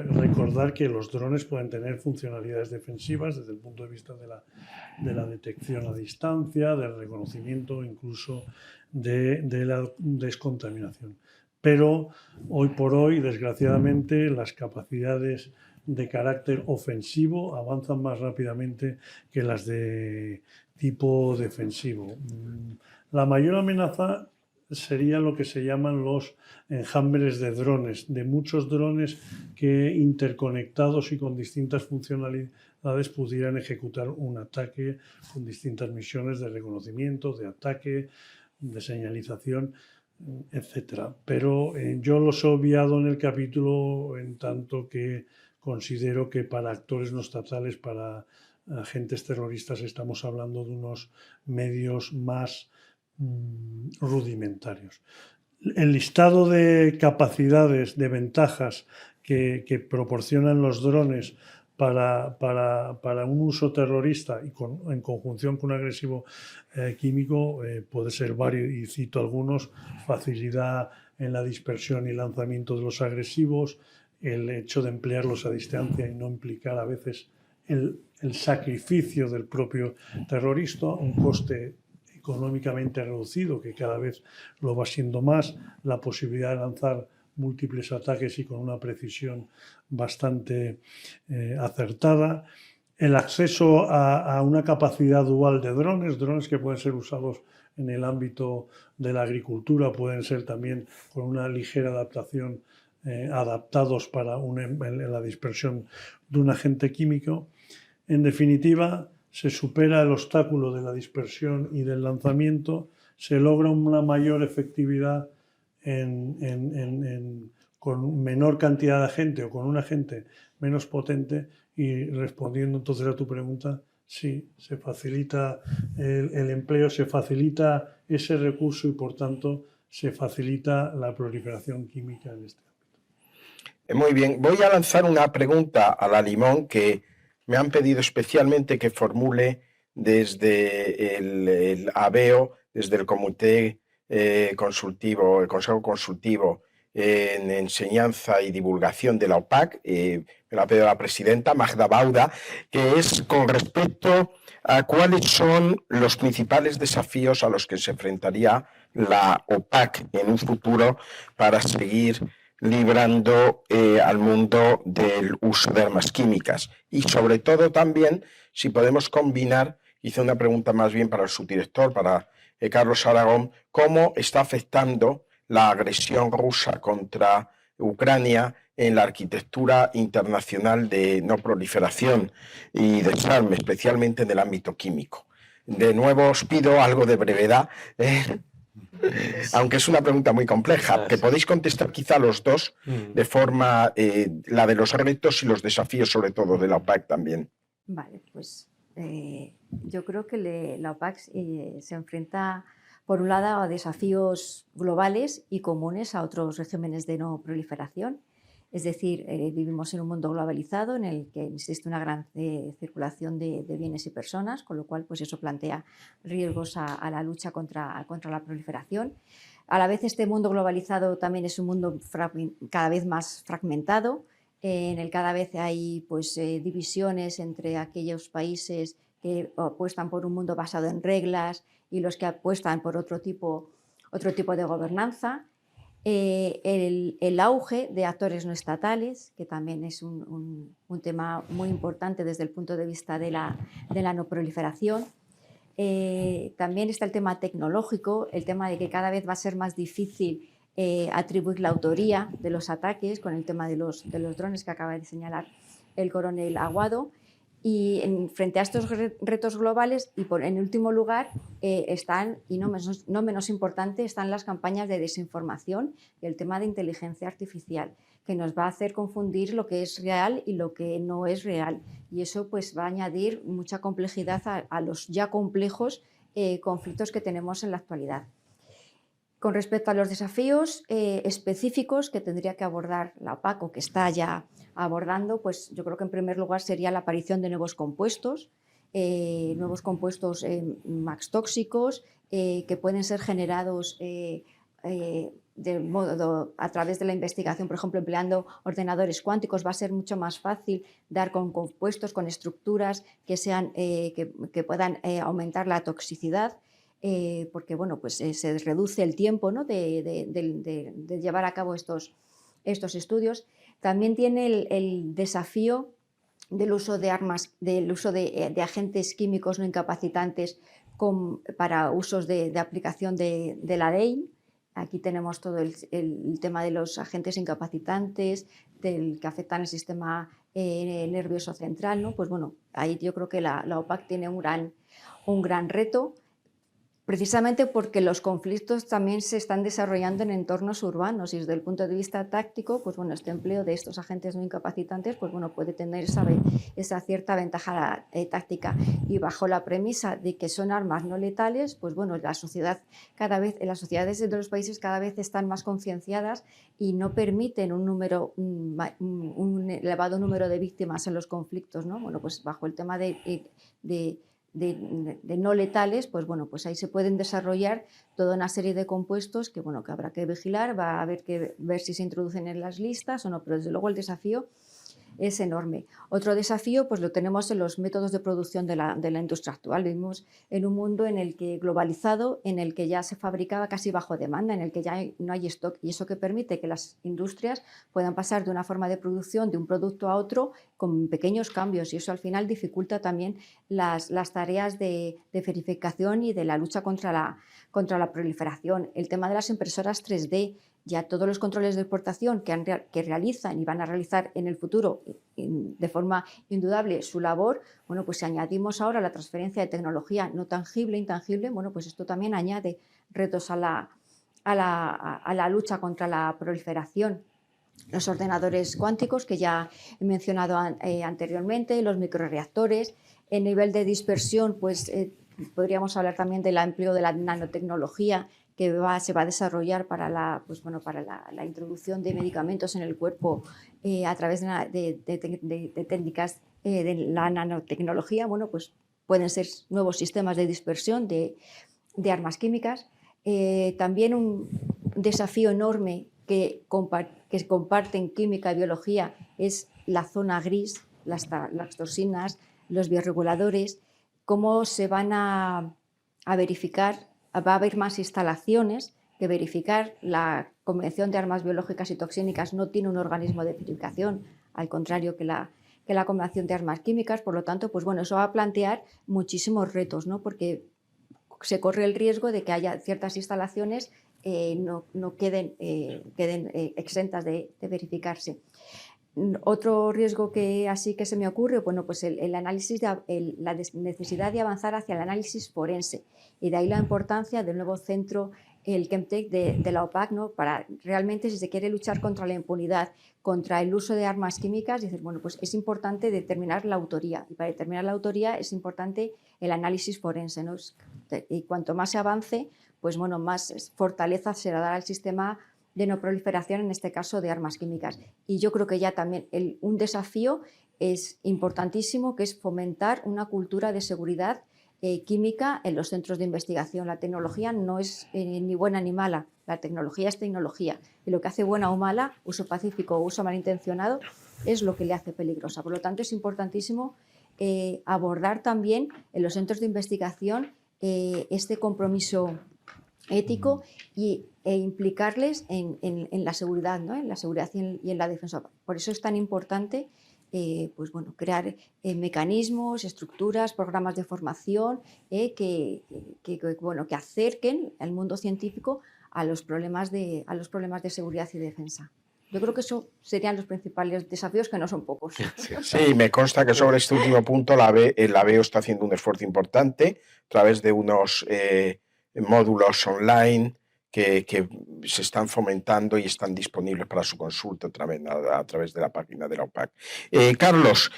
recordar que los drones pueden tener funcionalidades defensivas desde el punto de vista de la detección a distancia, del reconocimiento, incluso de la descontaminación. Pero hoy por hoy, desgraciadamente, las capacidades de carácter ofensivo avanzan más rápidamente que las de tipo defensivo. La mayor amenaza serían lo que se llaman los enjambres de drones, de muchos drones que interconectados y con distintas funcionalidades pudieran ejecutar un ataque con distintas misiones de reconocimiento, de ataque, de señalización, etcétera. Pero yo los he obviado en el capítulo en tanto que considero que para actores no estatales, para agentes terroristas, estamos hablando de unos medios más rudimentarios. El listado de capacidades, de ventajas que proporcionan los drones para un uso terrorista y en conjunción con un agresivo químico puede ser varios, y cito algunos: facilidad en la dispersión y lanzamiento de los agresivos, el hecho de emplearlos a distancia y no implicar a veces el sacrificio del propio terrorista, un coste económicamente reducido que cada vez lo va siendo más, la posibilidad de lanzar múltiples ataques y con una precisión bastante acertada, el acceso a una capacidad dual de drones que pueden ser usados en el ámbito de la agricultura, pueden ser también con una ligera adaptación adaptados para la dispersión de un agente químico. En definitiva, se supera el obstáculo de la dispersión y del lanzamiento, se logra una mayor efectividad con menor cantidad de agente o con un agente menos potente. Y respondiendo entonces a tu pregunta, sí, se facilita el empleo, se facilita ese recurso y por tanto se facilita la proliferación química en este ámbito. Muy bien, voy a lanzar una pregunta a la Limón que me han pedido especialmente que formule desde el ABEO, desde el Comité Consultivo, el Consejo Consultivo en Enseñanza y Divulgación de la OPAC, me la ha pedido la presidenta Magda Bauda, que es con respecto a cuáles son los principales desafíos a los que se enfrentaría la OPAC en un futuro para seguir librando al mundo del uso de armas químicas. Y sobre todo también, si podemos combinar, hice una pregunta más bien para el subdirector, para Carlos Aragón, cómo está afectando la agresión rusa contra Ucrania en la arquitectura internacional de no proliferación y desarme, especialmente en el ámbito químico. De nuevo os pido algo de brevedad, aunque es una pregunta muy compleja, que podéis contestar quizá los dos de forma, la de los retos y los desafíos sobre todo de la OPAC también. Vale, pues yo creo que la OPAC se enfrenta por un lado, a desafíos globales y comunes a otros regímenes de no proliferación. Es decir, vivimos en un mundo globalizado en el que existe una gran circulación de bienes y personas, con lo cual pues eso plantea riesgos a la lucha contra la proliferación. A la vez, este mundo globalizado también es un mundo cada vez más fragmentado, en el que cada vez hay pues, divisiones entre aquellos países que apuestan por un mundo basado en reglas y los que apuestan por otro tipo de gobernanza. El auge de actores no estatales, que también es un tema muy importante desde el punto de vista de la no proliferación. También está el tema tecnológico, el tema de que cada vez va a ser más difícil atribuir la autoría de los ataques, con el tema de los drones que acaba de señalar el coronel Aguado. Y frente a estos retos globales, y en último lugar, están, y no menos importante, están las campañas de desinformación y el tema de inteligencia artificial, que nos va a hacer confundir lo que es real y lo que no es real. Y eso pues, va a añadir mucha complejidad a los ya complejos conflictos que tenemos en la actualidad. Con respecto a los desafíos específicos que tendría que abordar la OPAC o que está ya abordando, pues yo creo que en primer lugar sería la aparición de nuevos compuestos más tóxicos que pueden ser generados a través de la investigación, por ejemplo, empleando ordenadores cuánticos. Va a ser mucho más fácil dar con compuestos, con estructuras que puedan aumentar la toxicidad. Porque bueno, pues, se reduce el tiempo, ¿no? de llevar a cabo estos estudios. También tiene el desafío del uso de armas, del uso de agentes químicos no incapacitantes para usos de aplicación de la ley. Aquí tenemos todo el tema de los agentes incapacitantes, que afectan el sistema nervioso central, ¿no? Pues bueno, ahí yo creo que la OPAC tiene un gran reto, precisamente porque los conflictos también se están desarrollando en entornos urbanos y desde el punto de vista táctico, pues bueno, este empleo de estos agentes no incapacitantes, pues bueno, puede tener esa cierta ventaja táctica. Y bajo la premisa de que son armas no letales, pues bueno, las sociedades de los países cada vez están más concienciadas y no permiten un elevado número de víctimas en los conflictos, ¿no? Bueno, pues bajo el tema de no letales, pues bueno, pues ahí se pueden desarrollar toda una serie de compuestos que, bueno, que habrá que vigilar, va a haber que ver si se introducen en las listas o no, pero desde luego el desafío es enorme. Otro desafío pues lo tenemos en los métodos de producción de la industria actual. Vivimos en un mundo globalizado, en el que ya se fabricaba casi bajo demanda, en el que ya no hay stock, y eso que permite que las industrias puedan pasar de una forma de producción de un producto a otro con pequeños cambios, y eso al final dificulta también las tareas de verificación y de la lucha contra la proliferación. El tema de las impresoras 3D, ya todos los controles de exportación que realizan y van a realizar en el futuro de forma indudable su labor, bueno, pues si añadimos ahora la transferencia de tecnología no tangible, intangible, bueno, pues esto también añade retos a la lucha contra la proliferación. Los ordenadores cuánticos, que ya he mencionado anteriormente, los microreactores, el nivel de dispersión, pues podríamos hablar también del empleo de la nanotecnología, que se va a desarrollar para la introducción de medicamentos en el cuerpo a través de técnicas de la nanotecnología. Bueno, pues pueden ser nuevos sistemas de dispersión de armas químicas. También un desafío enorme que comparten química y biología es la zona gris, las toxinas, los bioreguladores, cómo se van a verificar. Va a haber más instalaciones que verificar. La Convención de Armas Biológicas y Toxínicas no tiene un organismo de verificación, al contrario que la Convención de Armas Químicas. Por lo tanto, pues bueno, eso va a plantear muchísimos retos, ¿no? Porque se corre el riesgo de que haya ciertas instalaciones no queden exentas de verificarse. Otro riesgo que se me ocurre, bueno, pues el análisis la necesidad de avanzar hacia el análisis forense, y de ahí la importancia del nuevo centro el Chemtech de la OPAC, ¿no? Para realmente, si se quiere luchar contra la impunidad, contra el uso de armas químicas, dices, bueno, pues es importante determinar la autoría, y para determinar la autoría es importante el análisis forense, ¿no? Y cuanto más se avance, pues bueno, más fortaleza se dará al sistema de no proliferación, en este caso de armas químicas. Y yo creo que ya también un desafío es importantísimo, que es fomentar una cultura de seguridad química en los centros de investigación. La tecnología no es ni buena ni mala, la tecnología es tecnología, y lo que hace buena o mala, uso pacífico o uso malintencionado, es lo que le hace peligrosa. Por lo tanto, es importantísimo abordar también en los centros de investigación este compromiso ético e implicarles en la seguridad, ¿no? En la seguridad y en la defensa. Por eso es tan importante pues bueno, crear mecanismos, estructuras, programas de formación que acerquen al mundo científico a los problemas de seguridad y defensa. Yo creo que eso serían los principales desafíos, que no son pocos. Sí, me consta que sobre este último punto la ABEO está haciendo un esfuerzo importante a través de unos módulos online que se están fomentando y están disponibles para su consulta a través de la página de la OPAC. Carlos,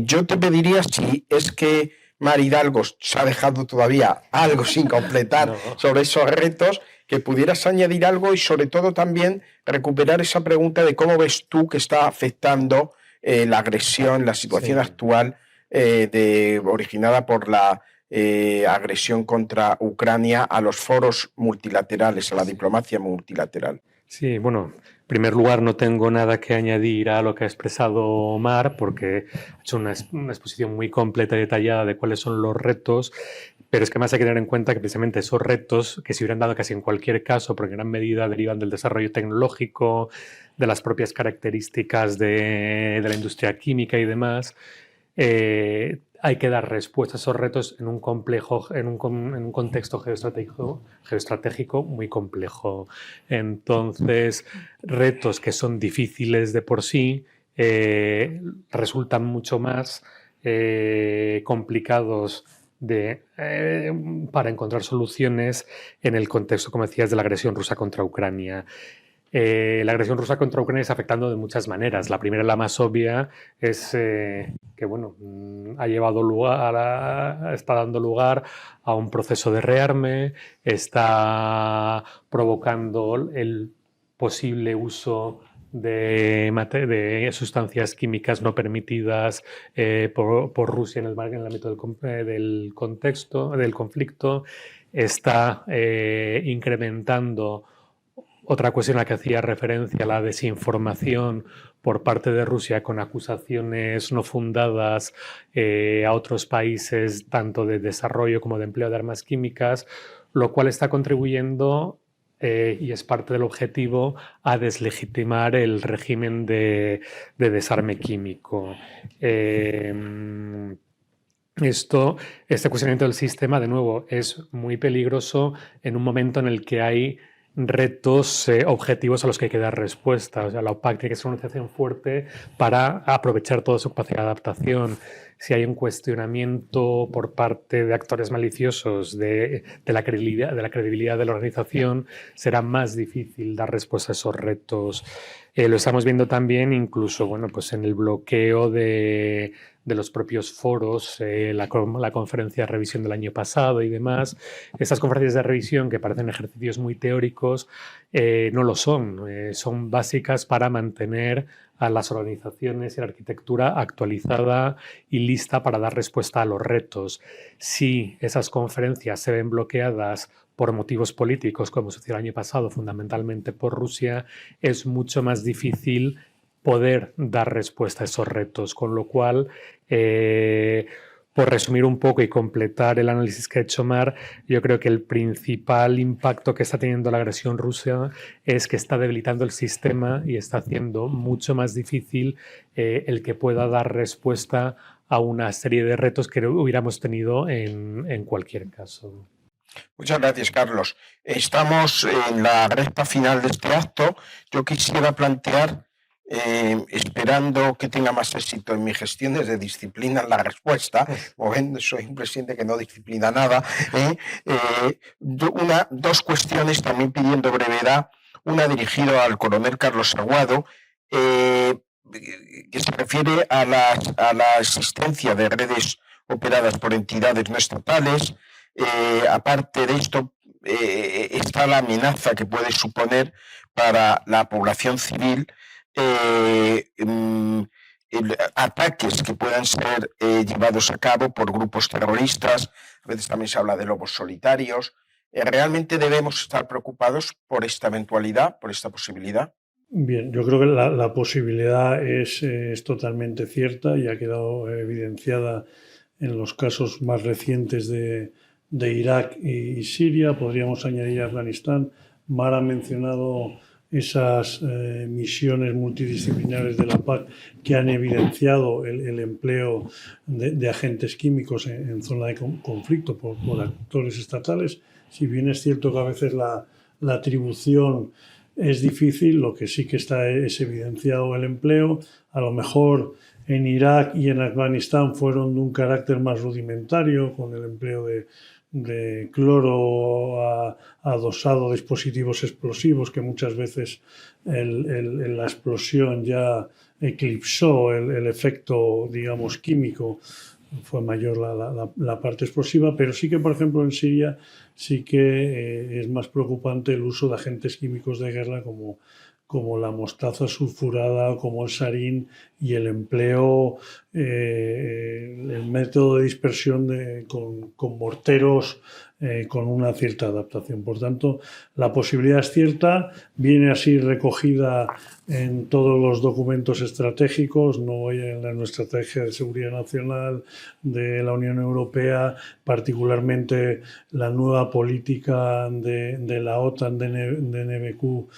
yo te pediría, si es que Mar Hidalgo se ha dejado todavía algo sin completar sobre esos retos, que pudieras añadir algo y sobre todo también recuperar esa pregunta de cómo ves tú que está afectando la agresión, la situación actual originada por la agresión contra Ucrania a los foros multilaterales, a la diplomacia multilateral. Sí, bueno, en primer lugar no tengo nada que añadir a lo que ha expresado Mar, porque ha hecho una exposición muy completa y detallada de cuáles son los retos, pero es que más hay que tener en cuenta que precisamente esos retos, que se hubieran dado casi en cualquier caso, porque en gran medida derivan del desarrollo tecnológico, de las propias características de la industria química y demás, hay que dar respuesta a esos retos en un contexto geoestratégico muy complejo. Entonces, retos que son difíciles de por sí resultan mucho más complicados para encontrar soluciones en el contexto, como decías, de la agresión rusa contra Ucrania. La agresión rusa contra Ucrania está afectando de muchas maneras. La primera, la más obvia, es que bueno, está dando lugar a un proceso de rearme, está provocando el posible uso de sustancias químicas no permitidas por Rusia en el ámbito del conflicto, está incrementando otra cuestión a la que hacía referencia, la desinformación por parte de Rusia con acusaciones no fundadas a otros países, tanto de desarrollo como de empleo de armas químicas, lo cual está contribuyendo y es parte del objetivo a deslegitimar el régimen de desarme químico. Este cuestionamiento del sistema, de nuevo, es muy peligroso en un momento en el que hay retos objetivos a los que hay que dar respuesta. O sea, la OPAC tiene que ser una organización fuerte para aprovechar toda su capacidad de adaptación. Si hay un cuestionamiento por parte de actores maliciosos de la credibilidad de la organización, será más difícil dar respuesta a esos retos. Lo estamos viendo también incluso, bueno, pues en el bloqueo de los propios foros, la conferencia de revisión del año pasado y demás. Estas conferencias de revisión, que parecen ejercicios muy teóricos, no lo son. Son básicas para mantener a las organizaciones y la arquitectura actualizada y lista para dar respuesta a los retos. Si esas conferencias se ven bloqueadas por motivos políticos, como sucedió el año pasado, fundamentalmente por Rusia, es mucho más difícil poder dar respuesta a esos retos, con lo cual, por resumir un poco y completar el análisis que ha hecho Mar, yo creo que el principal impacto que está teniendo la agresión rusa es que está debilitando el sistema y está haciendo mucho más difícil el que pueda dar respuesta a una serie de retos que hubiéramos tenido en cualquier caso. Muchas gracias, Carlos. Estamos en la recta final de este acto. Yo quisiera plantear esperando que tenga más éxito en mis gestiones de disciplina en la respuesta, soy un presidente que no disciplina nada, dos cuestiones también pidiendo brevedad, una dirigida al coronel Carlos Aguado, que se refiere a la existencia de redes operadas por entidades no estatales. Aparte de esto, está la amenaza que puede suponer para la población civil ataques que puedan ser llevados a cabo por grupos terroristas. A veces también se habla de lobos solitarios. ¿Realmente debemos estar preocupados por esta eventualidad, por esta posibilidad? Bien, yo creo que la posibilidad es totalmente cierta y ha quedado evidenciada en los casos más recientes de Irak y Siria. Podríamos añadir Afganistán. Mar ha mencionado esas misiones multidisciplinares de la PAC que han evidenciado el empleo de agentes químicos en zona de conflicto por actores estatales. Si bien es cierto que a veces la atribución es difícil, lo que sí que está es evidenciado el empleo. A lo mejor en Irak y en Afganistán fueron de un carácter más rudimentario, con el empleo de cloro adosado a dispositivos explosivos, que muchas veces la explosión ya eclipsó el efecto, digamos, químico. Fue mayor la parte explosiva, pero sí que, por ejemplo, en Siria sí que es más preocupante el uso de agentes químicos de guerra como la mostaza sulfurada, como el sarín, y el empleo, el método de dispersión con morteros con una cierta adaptación. Por tanto, la posibilidad es cierta, viene así recogida en todos los documentos estratégicos, no en nuestra estrategia de seguridad nacional de la Unión Europea, particularmente la nueva política de la OTAN de NBQ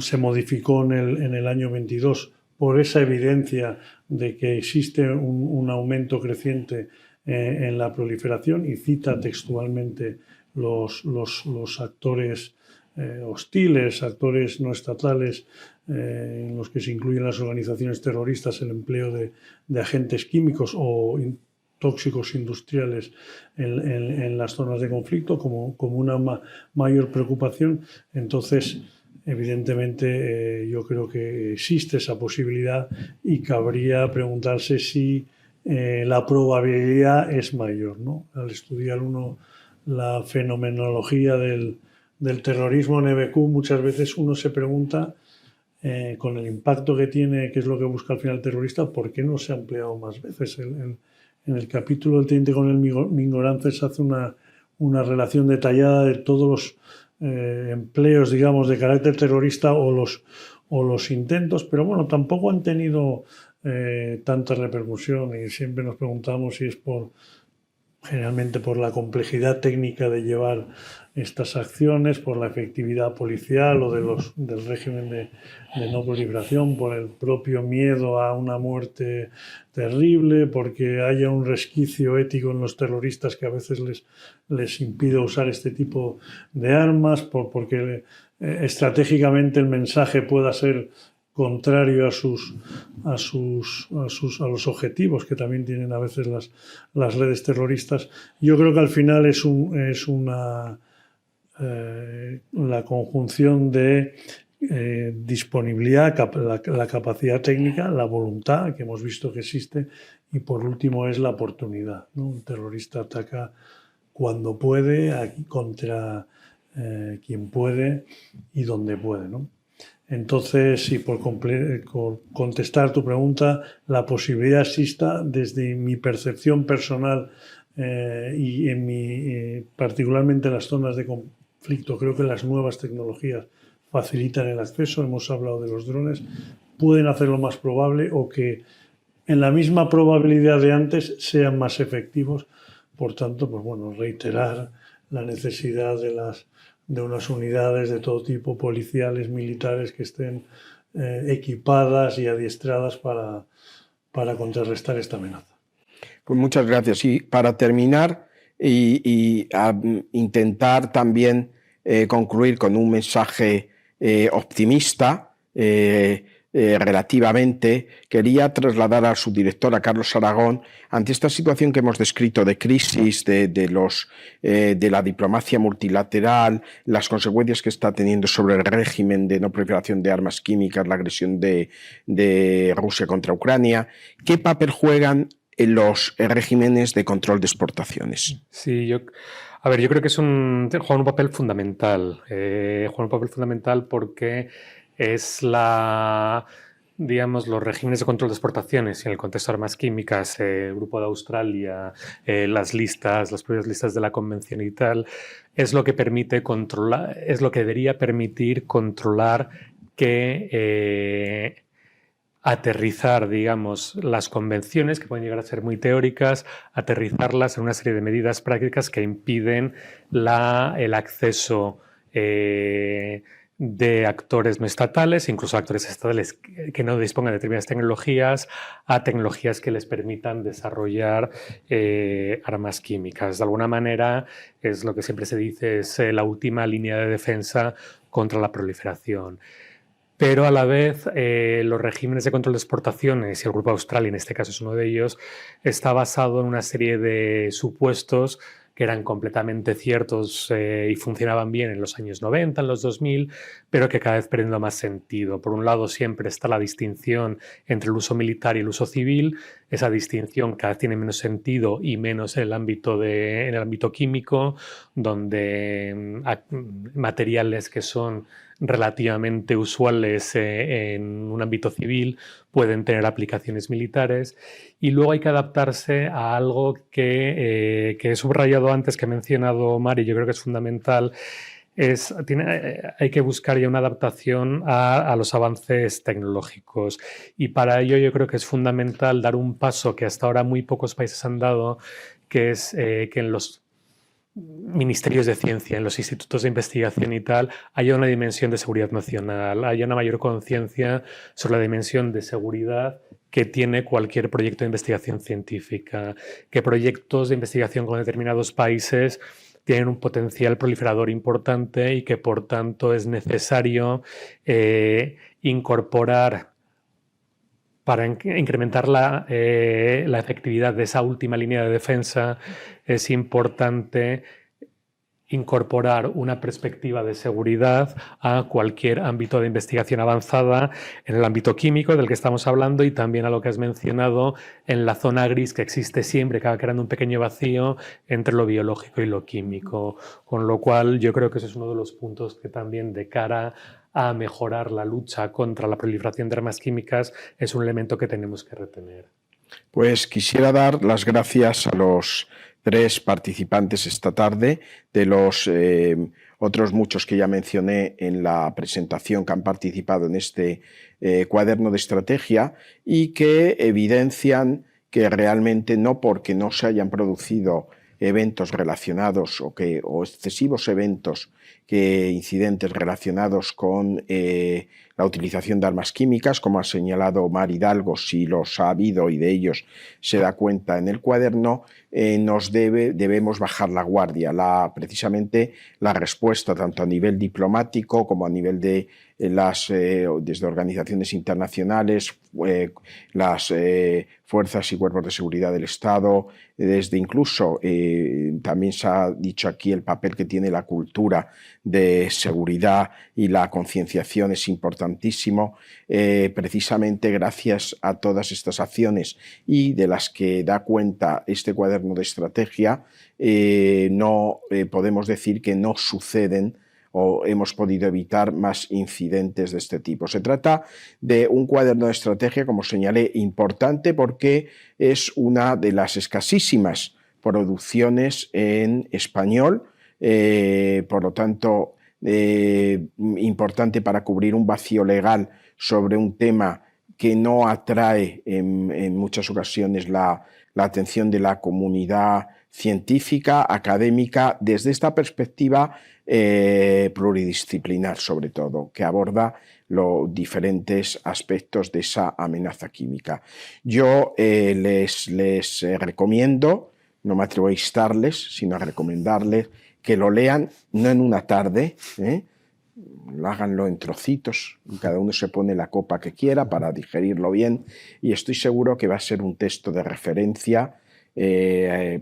se modificó en el año 22 por esa evidencia de que existe un aumento creciente en la proliferación, y cita textualmente los actores hostiles, actores no estatales, en los que se incluyen las organizaciones terroristas, el empleo de agentes químicos o tóxicos industriales en las zonas de conflicto como una mayor preocupación. Entonces, evidentemente, yo creo que existe esa posibilidad y cabría preguntarse si la probabilidad es mayor, ¿no? Al estudiar uno la fenomenología del terrorismo NBQ, muchas veces uno se pregunta, con el impacto que tiene, que es lo que busca al final el terrorista, ¿por qué no se ha empleado más veces? En el capítulo del Teniente Coronel Mingorances hace una relación detallada de todos los empleos, digamos, de carácter terrorista o los intentos, pero bueno, tampoco han tenido tanta repercusión, y siempre nos preguntamos si es generalmente por la complejidad técnica de llevar estas acciones, por la efectividad policial o del régimen de no proliferación, por el propio miedo a una muerte terrible, porque haya un resquicio ético en los terroristas que a veces les impide usar este tipo de armas, porque estratégicamente el mensaje pueda ser contrario a los objetivos que también tienen a veces las redes terroristas. Yo creo que al final es la conjunción de disponibilidad, la capacidad técnica, la voluntad, que hemos visto que existe, y por último es la oportunidad, ¿no? Un terrorista ataca cuando puede, contra quien puede y donde puede, ¿no? Entonces, sí, por contestar tu pregunta, la posibilidad exista desde mi percepción personal y particularmente en las zonas de conflicto. Creo que las nuevas tecnologías facilitan el acceso. Hemos hablado de los drones. Pueden hacerlo más probable, o que en la misma probabilidad de antes sean más efectivos. Por tanto, pues bueno, reiterar la necesidad de unas unidades de todo tipo, policiales, militares, que estén equipadas y adiestradas para contrarrestar esta amenaza. Pues muchas gracias. Y para terminar, y intentar también concluir con un mensaje optimista, relativamente, quería trasladar a su director, a Carlos Aragón, ante esta situación que hemos descrito de crisis, de la diplomacia multilateral, las consecuencias que está teniendo sobre el régimen de no proliferación de armas químicas, la agresión de Rusia contra Ucrania. ¿Qué papel juegan en los regímenes de control de exportaciones? Sí, yo creo que juega un papel fundamental. Juega un papel fundamental porque es digamos, los regímenes de control de exportaciones y en el contexto de armas químicas, el Grupo de Australia, las propias listas de la Convención y tal, es lo que permite controlar, es lo que debería permitir controlar que aterrizar, digamos, las convenciones, que pueden llegar a ser muy teóricas, aterrizarlas en una serie de medidas prácticas que impiden el acceso de actores no estatales, incluso actores estatales que no dispongan de determinadas tecnologías, a tecnologías que les permitan desarrollar armas químicas. De alguna manera, es lo que siempre se dice, es la última línea de defensa contra la proliferación. Pero a la vez, los regímenes de control de exportaciones, y el Grupo Australia, en este caso es uno de ellos, está basado en una serie de supuestos que eran completamente ciertos y funcionaban bien en los años 90, en los 2000, pero que cada vez perdiendo más sentido. Por un lado, siempre está la distinción entre el uso militar y el uso civil. Esa distinción cada vez tiene menos sentido y menos en el ámbito químico, donde materiales que son relativamente usuales en un ámbito civil pueden tener aplicaciones militares, y luego hay que adaptarse a algo que he subrayado antes, que ha mencionado Mari, yo creo que es fundamental. Hay que buscar ya una adaptación a los avances tecnológicos, y para ello yo creo que es fundamental dar un paso que hasta ahora muy pocos países han dado, que es que en los ministerios de ciencia, en los institutos de investigación y tal, haya una dimensión de seguridad nacional, haya una mayor conciencia sobre la dimensión de seguridad que tiene cualquier proyecto de investigación científica, que proyectos de investigación con determinados países tienen un potencial proliferador importante y que por tanto es necesario incorporar, para incrementar la efectividad de esa última línea de defensa, es importante incorporar una perspectiva de seguridad a cualquier ámbito de investigación avanzada, en el ámbito químico del que estamos hablando, y también a lo que has mencionado, en la zona gris que existe siempre, que va creando un pequeño vacío entre lo biológico y lo químico. Con lo cual yo creo que ese es uno de los puntos que también, de cara a mejorar la lucha contra la proliferación de armas químicas, es un elemento que tenemos que retener. Pues quisiera dar las gracias a los 3 participantes esta tarde, de los otros muchos que ya mencioné en la presentación, que han participado en este cuaderno de estrategia, y que evidencian que realmente, no porque no se hayan producido eventos relacionados o excesivos eventos, incidentes relacionados con la utilización de armas químicas, como ha señalado Mar Hidalgo, si los ha habido y de ellos se da cuenta en el cuaderno, debemos bajar la guardia. Precisamente la respuesta, tanto a nivel diplomático como a nivel de desde organizaciones internacionales, las fuerzas y cuerpos de seguridad del Estado, desde incluso, también se ha dicho aquí, el papel que tiene la cultura de seguridad y la concienciación es importantísimo. Precisamente gracias a todas estas acciones, y de las que da cuenta este cuaderno de estrategia, podemos decir que no suceden o hemos podido evitar más incidentes de este tipo. Se trata de un cuaderno de estrategia, como señalé, importante, porque es una de las escasísimas producciones en español, por lo tanto, importante para cubrir un vacío legal sobre un tema que no atrae en muchas ocasiones la atención de la comunidad científica, académica, desde esta perspectiva pluridisciplinar, sobre todo, que aborda los diferentes aspectos de esa amenaza química. Yo les recomiendo, no me atrevo a instarles, sino a recomendarles que lo lean, no en una tarde, háganlo en trocitos, cada uno se pone la copa que quiera para digerirlo bien, y estoy seguro que va a ser un texto de referencia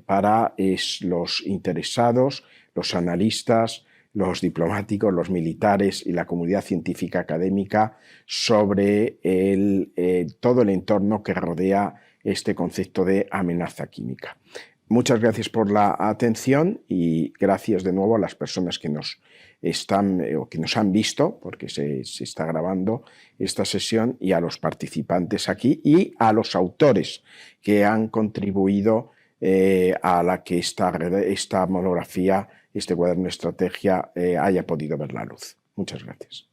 para los interesados, los analistas, los diplomáticos, los militares y la comunidad científica académica sobre todo el entorno que rodea este concepto de amenaza química. Muchas gracias por la atención y gracias de nuevo a las personas que nos han visto, porque se está grabando esta sesión, y a los participantes aquí y a los autores que han contribuido a la que esta monografía, este cuaderno de estrategia, haya podido ver la luz. Muchas gracias.